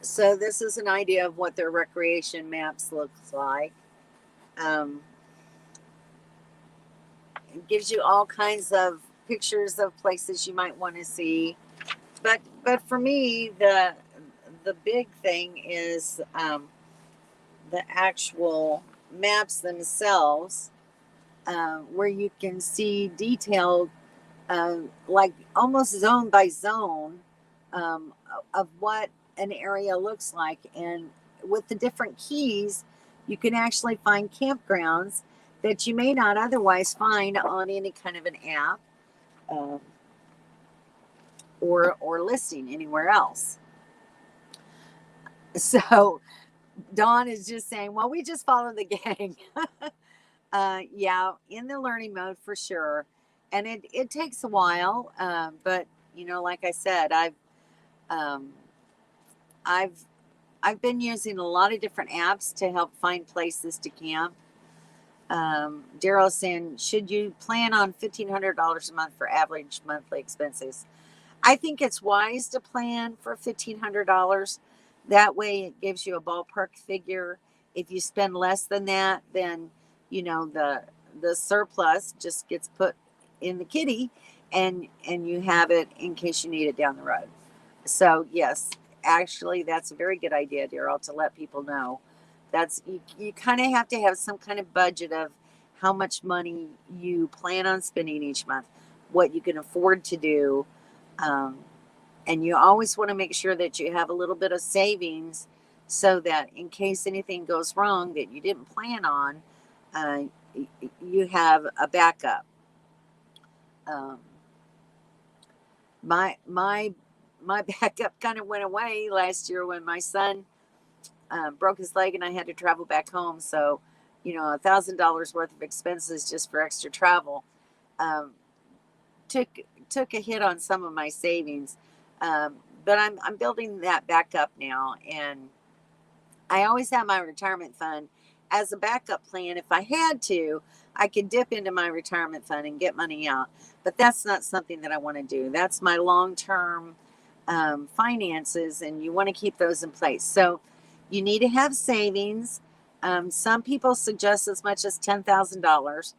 So this is an idea of what their recreation maps looks like. It gives you all kinds of pictures of places you might want to see. But for me, the big thing is the actual maps themselves, where you can see detailed, like almost zone by zone, of what an area looks like. And with the different keys, you can actually find campgrounds that you may not otherwise find on any kind of an app or listing anywhere else. So Dawn is just saying, well, we just follow the gang. Yeah, in the learning mode for sure. And it takes a while. But like I said, I've been using a lot of different apps to help find places to camp. Daryl's saying, should you plan on $1,500 a month for average monthly expenses? I think it's wise to plan for $1,500. That way it gives you a ballpark figure. If you spend less than that, then the surplus just gets put in the kitty and you have it in case you need it down the road. So yes, actually that's a very good idea, Daryl, to let people know. That's you kind of have to have some kind of budget of how much money you plan on spending each month, what you can afford to do. And you always want to make sure that you have a little bit of savings so that in case anything goes wrong that you didn't plan on, you have a backup. My backup kind of went away last year when my son broke his leg and I had to travel back home. So, $1,000 worth of expenses just for extra travel took a hit on some of my savings. But I'm building that back up now, and I always have my retirement fund as a backup plan. If I had to, I could dip into my retirement fund and get money out. But that's not something that I want to do. That's my long-term finances, and you want to keep those in place. So you need to have savings. Some people suggest as much as $10,000,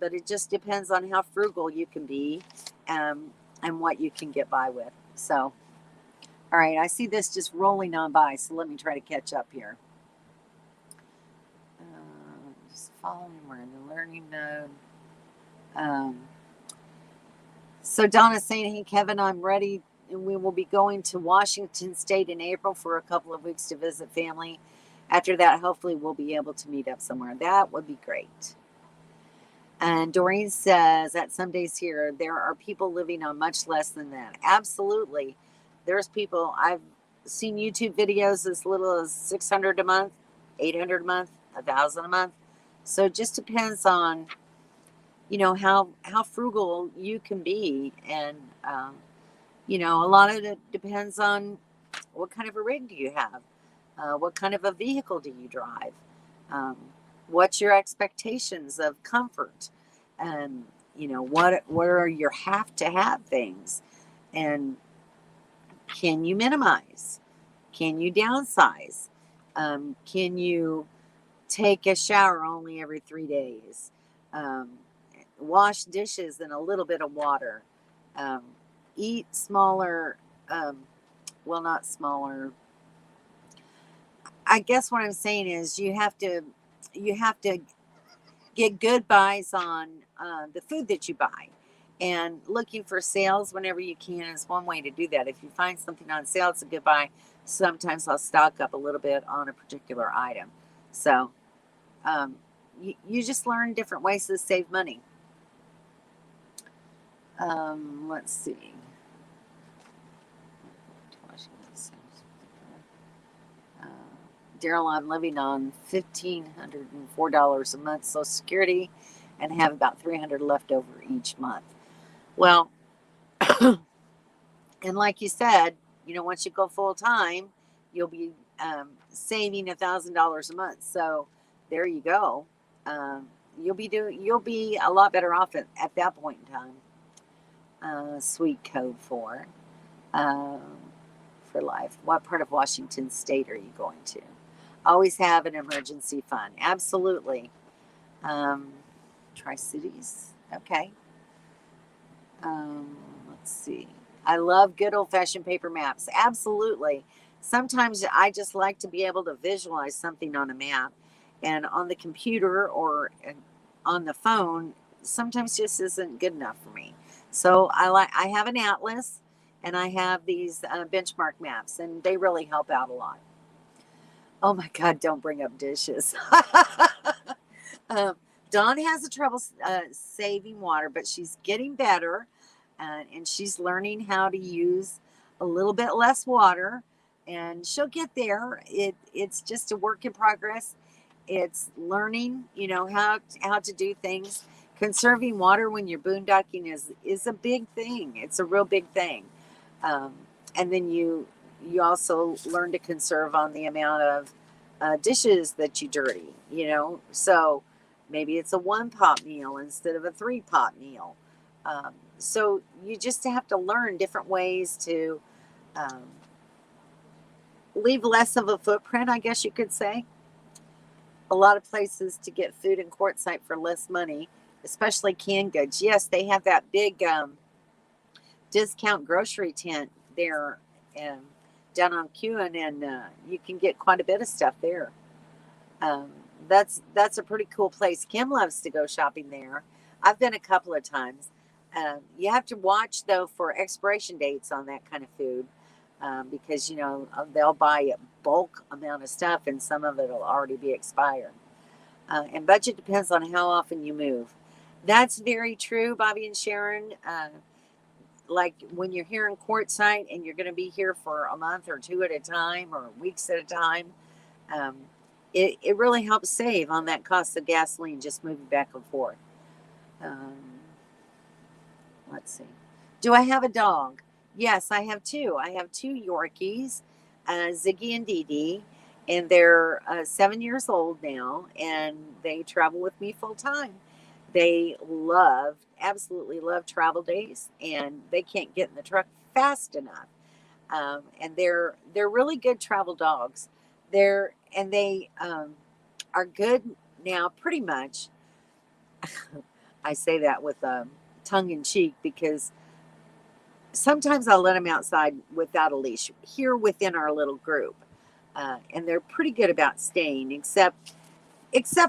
but it just depends on how frugal you can be and what you can get by with. So, all All right, I see this just rolling on by, so let me try to catch up here. Just following, we're in the learning mode. So Donna's saying, hey, Kevin, I'm ready, and we will be going to Washington State in April for a couple of weeks to visit family. After that, hopefully we'll be able to meet up somewhere. That would be great. And Doreen says that some days here, there are people living on much less than that. Absolutely. There's people, I've seen YouTube videos as little as 600 a month, 800 a month, 1,000 a month. So it just depends on, you know, how frugal you can be. And, you know, a lot of it depends on what kind of a rig do you have? What kind of a vehicle do you drive? What's your expectations of comfort? And, you know, what are your have to have things? And can you minimize? Can you downsize? Can you take a shower only every 3 days? Wash dishes in a little bit of water. Eat smaller, well, not smaller. I guess what I'm saying is you have to get good buys on the food that you buy, and looking for sales whenever you can is one way to do that. If you find something on sale, it's a good buy. Sometimes I'll stock up a little bit on a particular item. So you just learn different ways to save money. Let's see. Daryl, I'm living on $1,504 a month Social Security and have about $300 left over each month. Well, and like you said, you know, once you go full time, you'll be saving $1,000 a month. So there you go. You'll be a lot better off at that point in time. Sweet code for life. What part of Washington State are you going to? Always have an emergency fund. Absolutely. Tri-Cities. Okay. Let's see. I love good old-fashioned paper maps. Absolutely. Sometimes I just like to be able to visualize something on a map, and on the computer or on the phone, sometimes just isn't good enough for me. So I have an atlas, and I have these benchmark maps, and they really help out a lot. Oh my God, don't bring up dishes. Dawn has a trouble saving water, but she's getting better, and she's learning how to use a little bit less water, and she'll get there. It's just a work in progress. It's learning, you know, how to do things. Conserving water when you're boondocking is a big thing. It's a real big thing. And then you also learn to conserve on the amount of dishes that you dirty, you know. So maybe it's a 1-pot meal instead of a 3-pot meal. So you just have to learn different ways to leave less of a footprint, I guess you could say. A lot of places to get food in Quartzsite for less money, especially canned goods. Yes, they have that big discount grocery tent there down on Kewen, and you can get quite a bit of stuff there. That's a pretty cool place. Kim loves to go shopping there. I've been a couple of times. You have to watch, though, for expiration dates on that kind of food, because, you know, they'll buy a bulk amount of stuff, and some of it will already be expired. And budget depends on how often you move. That's very true, Bobby and Sharon. Like when you're here in Quartzsite and you're going to be here for a month or two at a time or weeks at a time, it really helps save on that cost of gasoline just moving back and forth. Let's see. Do I have a dog? Yes, I have two. I have two Yorkies, Ziggy and Dee Dee, and they're 7 years old now, and they travel with me full time. They absolutely love travel days, and they can't get in the truck fast enough. And they're really good travel dogs. They are good now, pretty much. I say that with tongue in cheek because sometimes I'll let them outside without a leash here within our little group. And they're pretty good about staying, except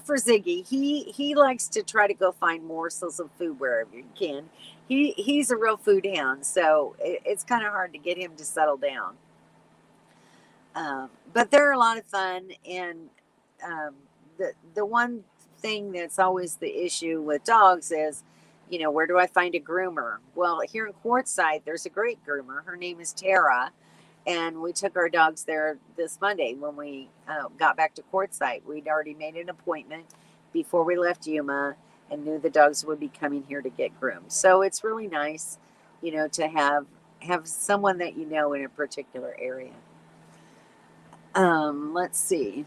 for Ziggy. He likes to try to go find morsels of food wherever he can. He's a real food hound, so it's kind of hard to get him to settle down. But they're a lot of fun, and the one thing that's always the issue with dogs is, where do I find a groomer? Well, here in Quartzsite, there's a great groomer. Her name is Tara, and we took our dogs there this Monday when we got back to Quartzsite. We'd already made an appointment before we left Yuma and knew the dogs would be coming here to get groomed. So it's really nice, to have someone that in a particular area. Let's see.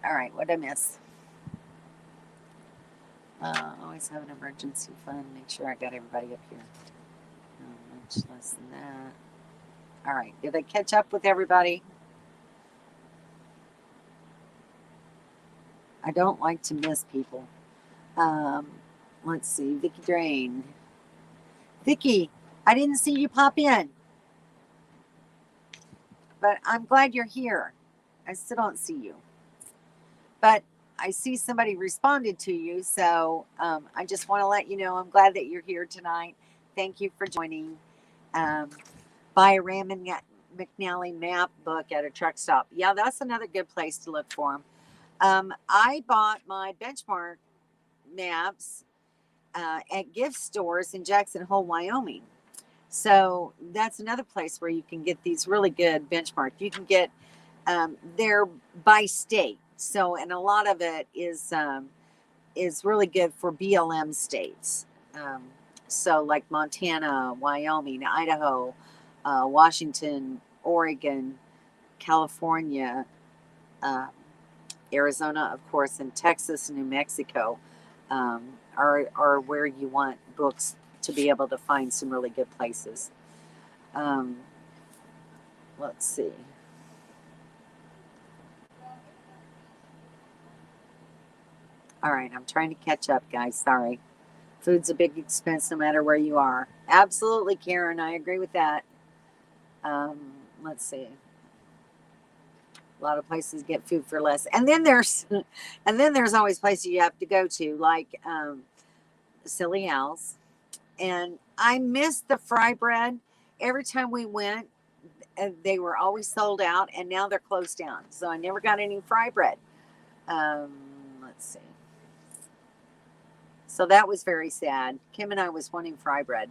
All right, what did I miss? Always have an emergency fund. Make sure I got everybody up here. Much less than that. All right, did I catch up with everybody? I don't like to miss people. Let's see, Vicky Drain. Vicky, I didn't see you pop in, but I'm glad you're here. I still don't see you, but I see somebody responded to you, so I just want to let you know I'm glad that you're here tonight. Thank you for joining. Buy a Raymond McNally map book at a truck stop. Yeah, that's another good place to look for them. I bought my benchmark maps at gift stores in Jackson Hole, Wyoming. So that's another place where you can get these really good benchmark. You can get they're by state. So, and a lot of it is really good for BLM states. So like Montana, Wyoming, Idaho, Washington, Oregon, California, Arizona, of course, and Texas and New Mexico are where you want books to be able to find some really good places. Let's see. All right, I'm trying to catch up, guys. Sorry. Food's a big expense no matter where you are. Absolutely, Karen. I agree with that. Let's see. A lot of places get food for less. And then there's always places you have to go to, like Silly Al's. And I missed the fry bread. Every time we went, they were always sold out, and now they're closed down. So I never got any fry bread. Let's see. So that was very sad. Kim and I was wanting fry bread.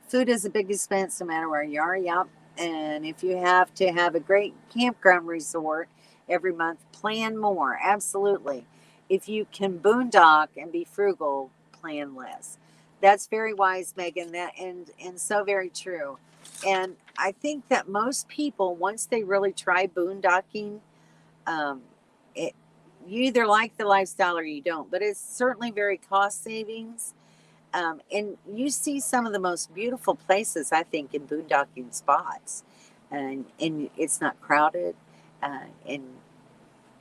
Food is a big expense no matter where you are. Yep. And if you have to have a great campground resort every month, plan more. Absolutely. If you can boondock and be frugal, plan less. That's very wise, Megan. That and so very true. And I think that most people, once they really try boondocking, you either like the lifestyle or you don't. But it's certainly very cost savings. And you see some of the most beautiful places, I think, in boondocking spots. And it's not crowded. And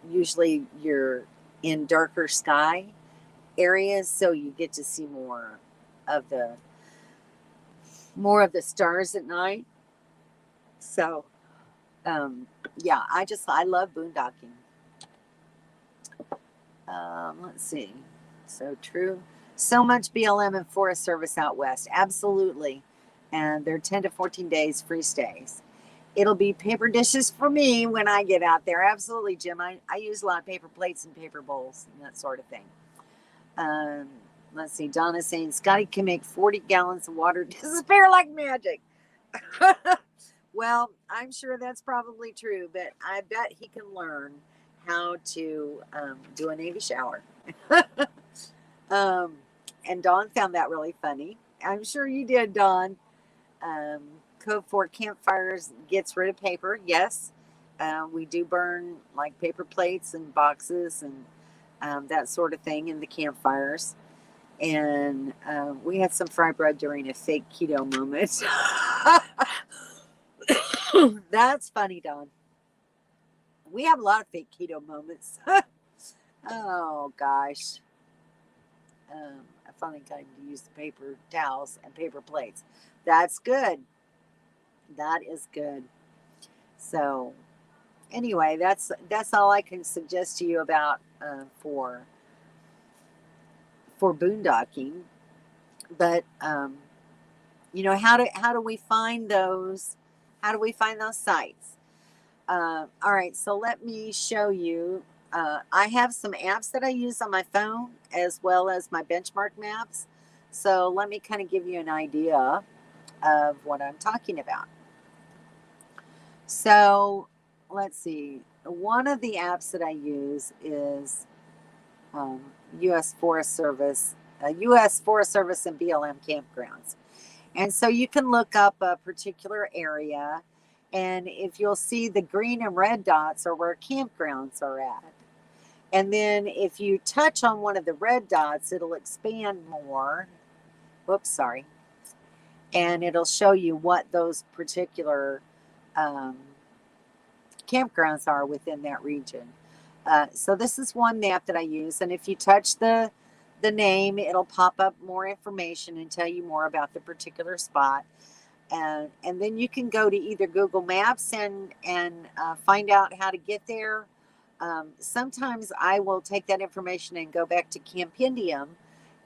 usually you're in darker sky areas, so you get to see more of the stars at night. So, yeah, I love boondocking. Let's see. So true. So much BLM and Forest Service out west. Absolutely. And they're 10 to 14 days free stays. It'll be paper dishes for me when I get out there. Absolutely, Jim. I use a lot of paper plates and paper bowls and that sort of thing. Let's see. Donna's saying Scotty can make 40 gallons of water disappear like magic. Well, I'm sure that's probably true, but I bet he can learn how to do a Navy shower. And Dawn found that really funny. I'm sure you did, Dawn. Code for campfires gets rid of paper. Yes, we do burn like paper plates and boxes and that sort of thing in the campfires. And we had some fry bread during a fake keto moment. That's funny, Dawn. We have a lot of fake keto moments. Oh, gosh. I finally got to use the paper towels and paper plates. That's good. That is good. So anyway, that's all I can suggest to you about for boondocking. But how do we find those? How do we find those sites? All right, so let me show you. I have some apps that I use on my phone as well as my benchmark maps. So let me kind of give you an idea of what I'm talking about. So let's see. One of the apps that I use is U.S. Forest Service, U.S. Forest Service and BLM campgrounds. And so you can look up a particular area, and if you'll see the green and red dots are where campgrounds are at. And then if you touch on one of the red dots, it'll expand more. Whoops, sorry. And it'll show you what those particular campgrounds are within that region. So this is one map that I use, and if you touch the name, it'll pop up more information and tell you more about the particular spot. And then you can go to either Google Maps and find out how to get there. Sometimes I will take that information and go back to Campendium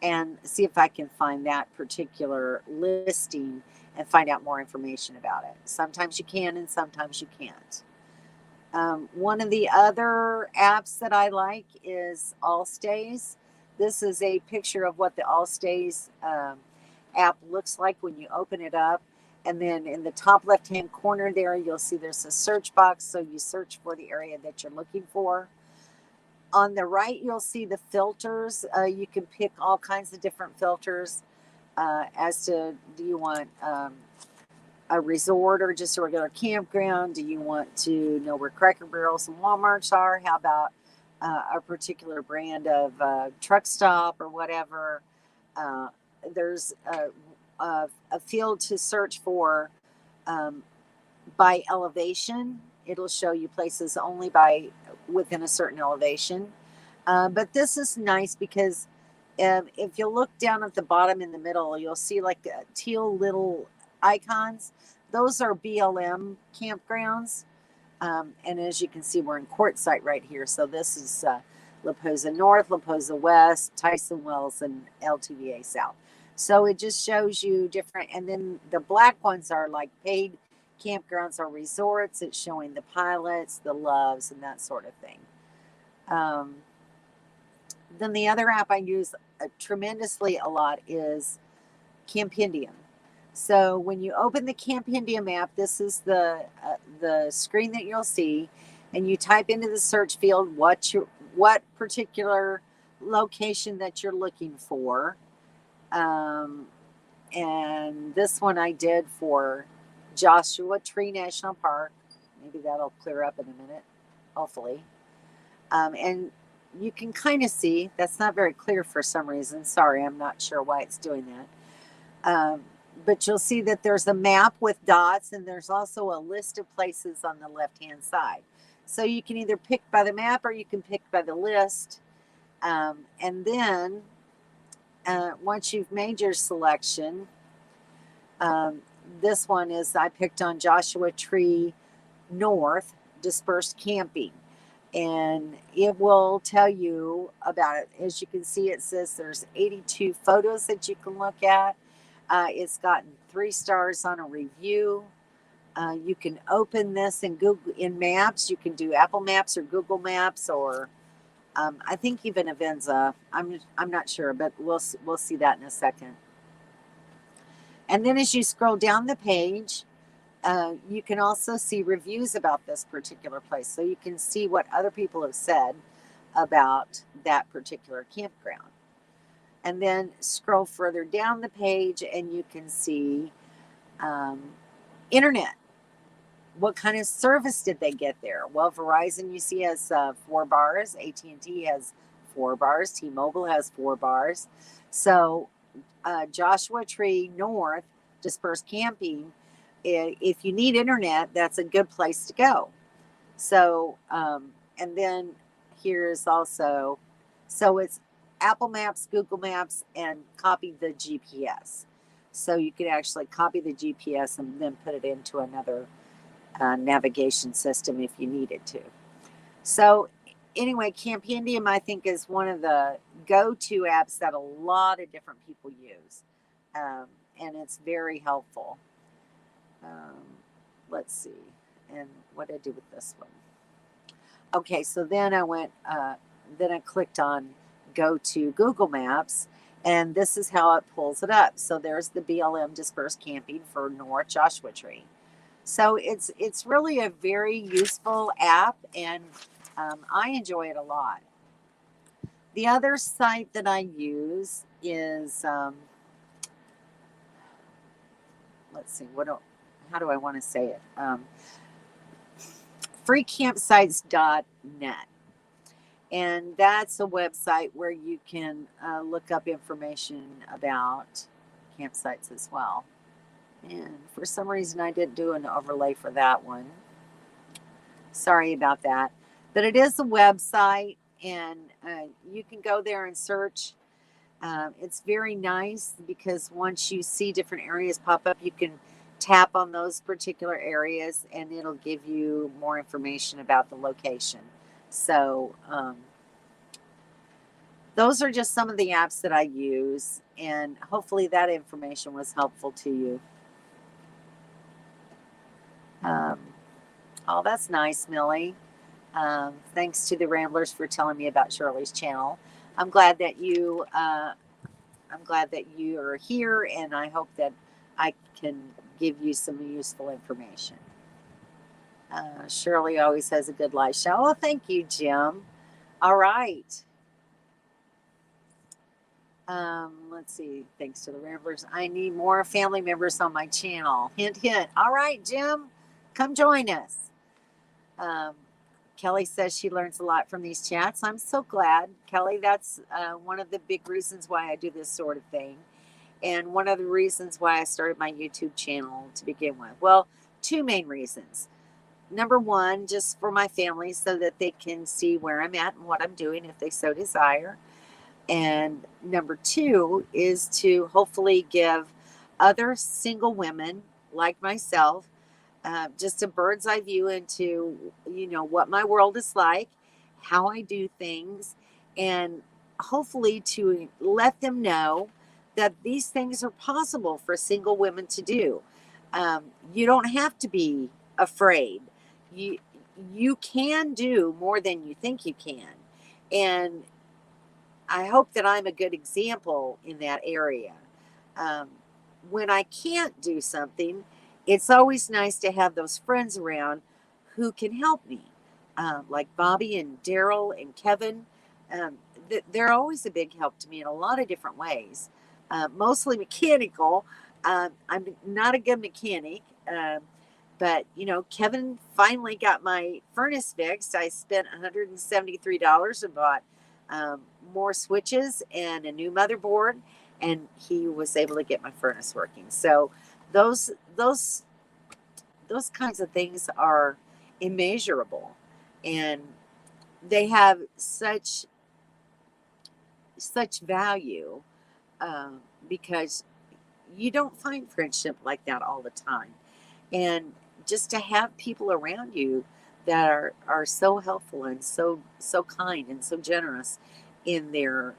and see if I can find that particular listing and find out more information about it. Sometimes you can and sometimes you can't. One of the other apps that I like is Allstays. This is a picture of what the Allstays app looks like when you open it up. And then in the top left-hand corner there, you'll see there's a search box. So you search for the area that you're looking for. On the right, you'll see the filters. You can pick all kinds of different filters as to, do you want a resort or just a regular campground? Do you want to know where Cracker Barrels and Walmarts are? How about a particular brand of truck stop or whatever? There's a field to search for by elevation. It'll show you places only by within a certain elevation. But this is nice because if you look down at the bottom in the middle, you'll see like teal little icons. Those are BLM campgrounds. And as you can see, we're in Quartzsite right here. So this is La Posa North, La Posa West, Tyson Wells, and LTVA South. So it just shows you different. And then the black ones are like paid campgrounds or resorts. It's showing the pilots, the loves, and that sort of thing. Then the other app I use tremendously a lot is Campendium. So when you open the Campendium app, this is the screen that you'll see, and you type into the search field what particular location that you're looking for. And this one I did for Joshua Tree National Park. Maybe that'll clear up in a minute, hopefully. And you can kind of see, that's not very clear for some reason. Sorry, I'm not sure why it's doing that. But you'll see that there's a map with dots, and there's also a list of places on the left-hand side. So you can either pick by the map or you can pick by the list. And then once you've made your selection, this one is, I picked on Joshua Tree North Dispersed Camping. And it will tell you about it. As you can see, it says there's 82 photos that you can look at. It's gotten 3 stars on a review. You can open this in Google in Maps. You can do Apple Maps or Google Maps, or I think even Avenza. I'm not sure, but we'll see that in a second. And then as you scroll down the page, you can also see reviews about this particular place. So you can see what other people have said about that particular campground. And then scroll further down the page and you can see internet. What kind of service did they get there? Well, Verizon, you see, has 4 bars. AT&T has 4 bars. T-Mobile has 4 bars. So Joshua Tree North Dispersed Camping, if you need internet, that's a good place to go. So, and then here's also, so it's Apple Maps, Google Maps, and copy the GPS. So you could actually copy the GPS and then put it into another navigation system if you needed to. So anyway, Campendium, I think, is one of the go-to apps that a lot of different people use. And it's very helpful. Let's see. And what did I do with this one? Okay, so then I went, then I clicked on go to Google Maps, and this is how it pulls it up. So there's the BLM Dispersed Camping for North Joshua Tree. So it's really a very useful app, and I enjoy it a lot. The other site that I use is, let's see, how do I want to say it? Freecampsites.net. And that's a website where you can look up information about campsites as well. And for some reason, I didn't do an overlay for that one. Sorry about that. But it is a website, and you can go there and search. It's very nice because once you see different areas pop up, you can tap on those particular areas, and it'll give you more information about the location. So those are just some of the apps that I use, and hopefully that information was helpful to you. Oh, that's nice, Millie. Thanks to the Ramblers for telling me about Shirley's channel. I'm glad that you are here, and I hope that I can give you some useful information. Shirley always has a good live show. Oh, thank you, Jim. All right. Let's see. Thanks to the Ramblers. I need more family members on my channel. Hint, hint. All right, Jim, come join us. Kelly says she learns a lot from these chats. I'm so glad, Kelly. That's one of the big reasons why I do this sort of thing. And one of the reasons why I started my YouTube channel to begin with. Well, two main reasons. Number one, just for my family so that they can see where I'm at and what I'm doing if they so desire. And number two is to hopefully give other single women like myself just a bird's eye view into, what my world is like, how I do things, and hopefully to let them know that these things are possible for single women to do. You don't have to be afraid. You can do more than you think you can. And I hope that I'm a good example in that area. When I can't do something, it's always nice to have those friends around who can help me, like Bobby and Daryl and Kevin. They're always a big help to me in a lot of different ways, mostly mechanical. I'm not a good mechanic, but Kevin finally got my furnace fixed. I spent $173 and bought more switches and a new motherboard, and he was able to get my furnace working. So those kinds of things are immeasurable, and they have such value because you don't find friendship like that all the time. And just to have people around you that are so helpful and so kind and so generous in their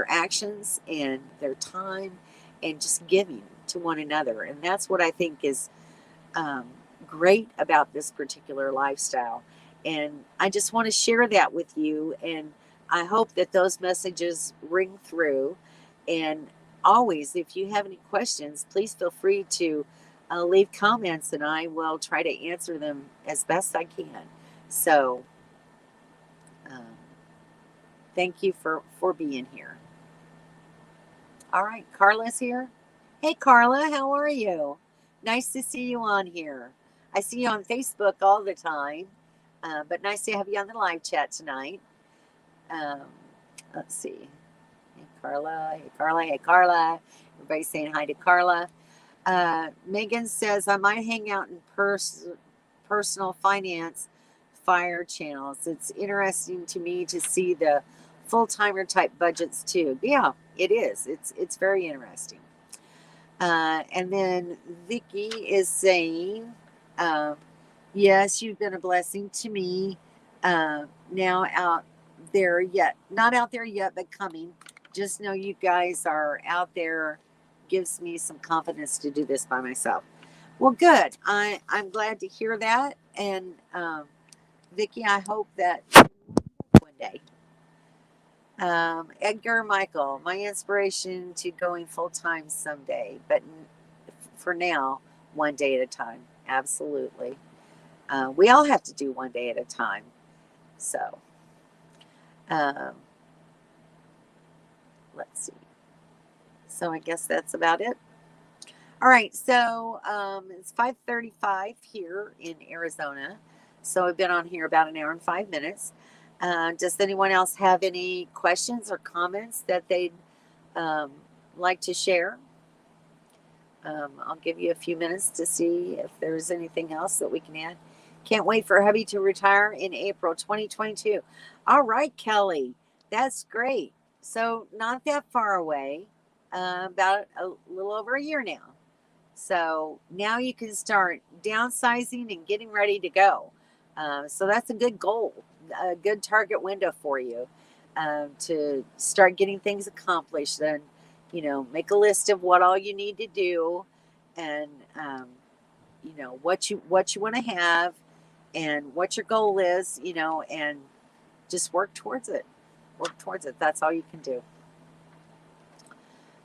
actions and their time and just giving to one another. And that's what I think is great about this particular lifestyle. And I just want to share that with you. And I hope that those messages ring through. And always, if you have any questions, please feel free to leave comments, and I will try to answer them as best I can. So thank you for being here. All right, Carla's here. Hey, Carla, how are you? Nice to see you on here. I see you on Facebook all the time, but nice to have you on the live chat tonight. Let's see. Hey, Carla. Hey, Carla. Hey, Carla. Everybody's saying hi to Carla. Megan says, I might hang out in personal finance fire channels. It's interesting to me to see the full-timer type budgets too. Yeah, it is. It's very interesting. And then Vicky is saying, yes, you've been a blessing to me. Now out there yet, not out there yet, but coming. Just know you guys are out there. Gives me some confidence to do this by myself. Well, good. I'm glad to hear that. And Vicky, I hope that one day. Edgar Michael, my inspiration to going full time someday, but for now, one day at a time. Absolutely. We all have to do one day at a time. So, um, let's see. So I guess that's about it. All right. So it's 5:35 here in Arizona. So I've been on here about an hour and 5 minutes. Does anyone else have any questions or comments that they'd um, like to share? I'll give you a few minutes to see if there's anything else that we can add. Can't wait for hubby to retire in April 2022. All right, Kelly, that's great. So not that far away, about a little over a year now. So now you can start downsizing and getting ready to go. So that's a good goal, a good target window for you to start getting things accomplished. And make a list of what all you need to do, and what you want to have, and what your goal is. And just work towards it. Work towards it. That's all you can do.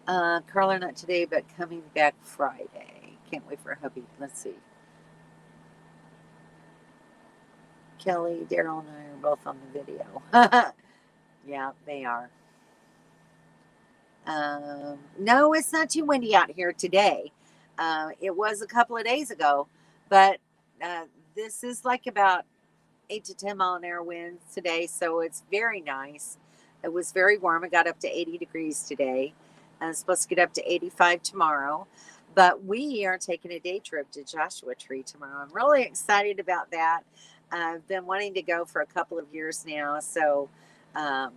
Carla, not today, but coming back Friday. Can't wait for hubby. Let's see. Kelly, Daryl, and I are both on the video. Yeah, they are. No, it's not too windy out here today. It was a couple of days ago, but this is like about 8 to 10 mile an hour winds today, so it's very nice. It was very warm. It got up to 80 degrees today. It's supposed to get up to 85 tomorrow. But we are taking a day trip to Joshua Tree tomorrow. I'm really excited about that. I've been wanting to go for a couple of years now. So I'm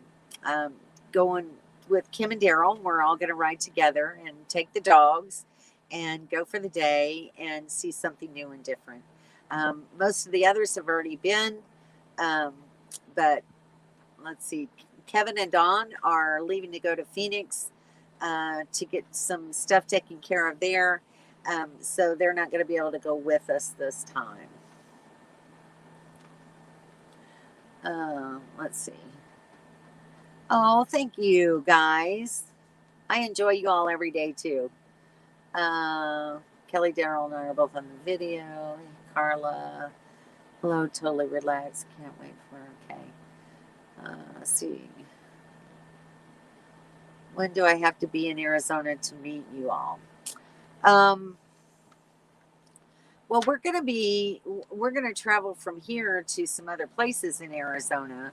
going with Kim and Daryl. We're all going to ride together and take the dogs and go for the day and see something new and different. Most of the others have already been, but let's see. Kevin and Dawn are leaving to go to Phoenix to get some stuff taken care of there. So they're not going to be able to go with us this time. Let's see. Oh, thank you, guys. I enjoy you all every day, too. Kelly, Daryl, and I are both on the video. Carla, hello, totally relaxed. Can't wait for okay. Let's see. When do I have to be in Arizona to meet you all? Well, we're going to travel from here to some other places in Arizona.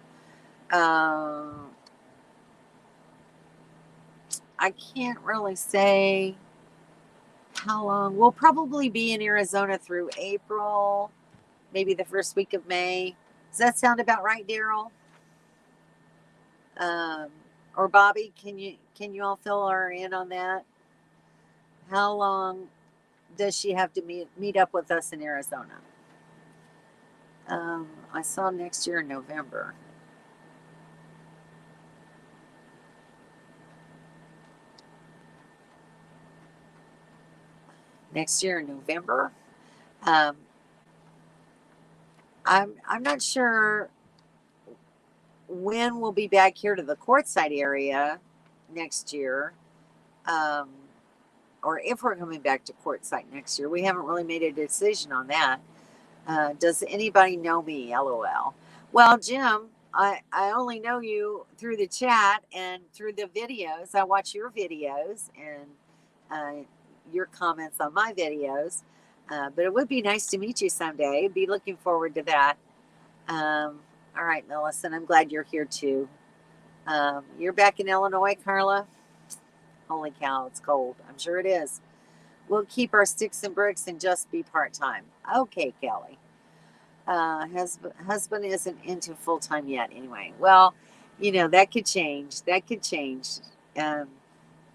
I can't really say how long. We'll probably be in Arizona through April, maybe the first week of May. Does that sound about right, Daryl? Or Bobby, can you all fill her in on that? How long does she have to meet up with us in Arizona? I saw next year in November. Next year in November. I'm not sure when we'll be back here to the Quartzsite area next year, or if we're coming back to Quartzsite next year. We haven't really made a decision on that. Does anybody know me? LOL. Well, Jim, I only know you through the chat and through the videos. I watch your videos and your comments on my videos. But it would be nice to meet you someday. Be looking forward to that. All right, Millicent, I'm glad you're here too. You're back in Illinois, Carla? Holy cow, it's cold. I'm sure it is. We'll keep our sticks and bricks and just be part-time. Okay, Kelly. Husband isn't into full-time yet anyway. Well, that could change.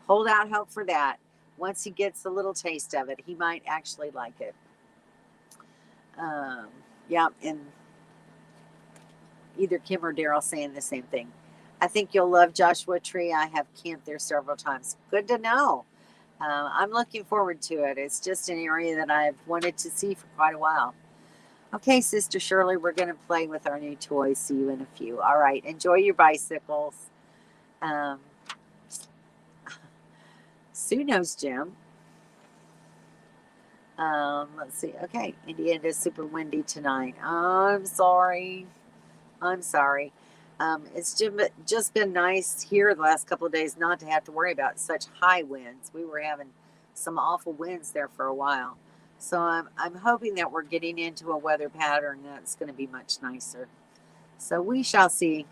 Hold out hope for that. once he gets a little taste of it, he might actually like it. Yeah, and either Kim or Daryl saying the same thing. I think you'll love Joshua Tree. I have camped there several times. Good to know. I'm looking forward to it. It's just an area that I've wanted to see for quite a while. Okay, Sister Shirley, we're going to play with our new toys. See you in a few. All right, enjoy your bicycles. Sue knows Jim. Let's see. Okay, Indiana's super windy tonight. I'm sorry. It's just been nice here the last couple of days not to have to worry about such high winds. We were having some awful winds there for a while. So I'm hoping that we're getting into a weather pattern that's going to be much nicer. So we shall see.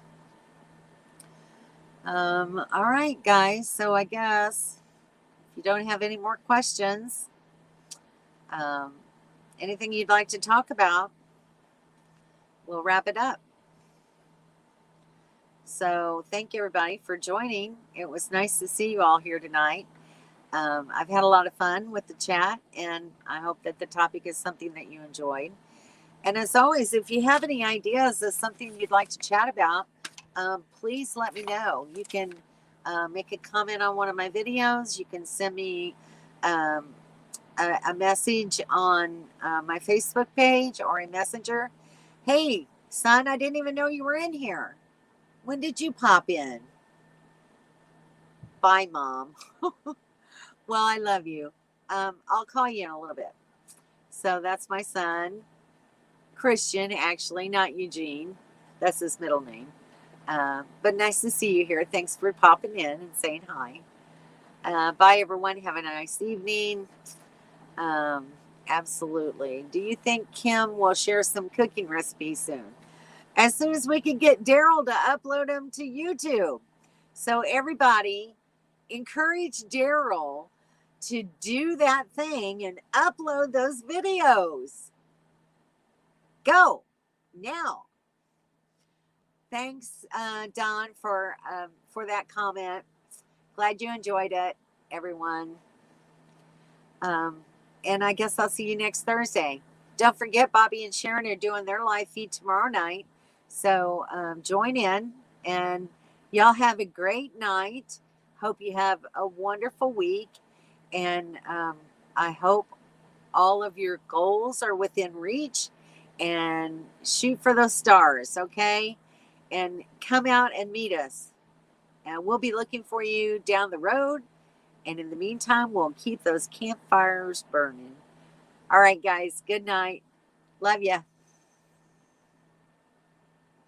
All right, guys. So I guess if you don't have any more questions, anything you'd like to talk about, we'll wrap it up. So thank you, everybody, for joining. It was nice to see you all here tonight. I've had a lot of fun with the chat, and I hope that the topic is something that you enjoyed. And as always, if you have any ideas of something you'd like to chat about, please let me know. You can make a comment on one of my videos. You can send me a message on my Facebook page or a messenger. Hey, son, I didn't even know you were in here. When did you pop in? Bye, Mom. Well, I love you. I'll call you in a little bit. So that's my son, Christian, actually, not Eugene. That's his middle name. But nice to see you here. Thanks for popping in and saying hi. Bye, everyone. Have a nice evening. Absolutely. Do you think Kim will share some cooking recipes soon? As soon as we can get Daryl to upload them to YouTube. So everybody, encourage Daryl to do that thing and upload those videos. Go now. Thanks, Don, for that comment. Glad you enjoyed it, everyone. And I guess I'll see you next Thursday. Don't forget, Bobby and Sharon are doing their live feed tomorrow night. So join in, and y'all have a great night. Hope you have a wonderful week. And I hope all of your goals are within reach, and shoot for those stars, okay? And come out and meet us. And we'll be looking for you down the road. And in the meantime, we'll keep those campfires burning. All right, guys. Good night. Love ya.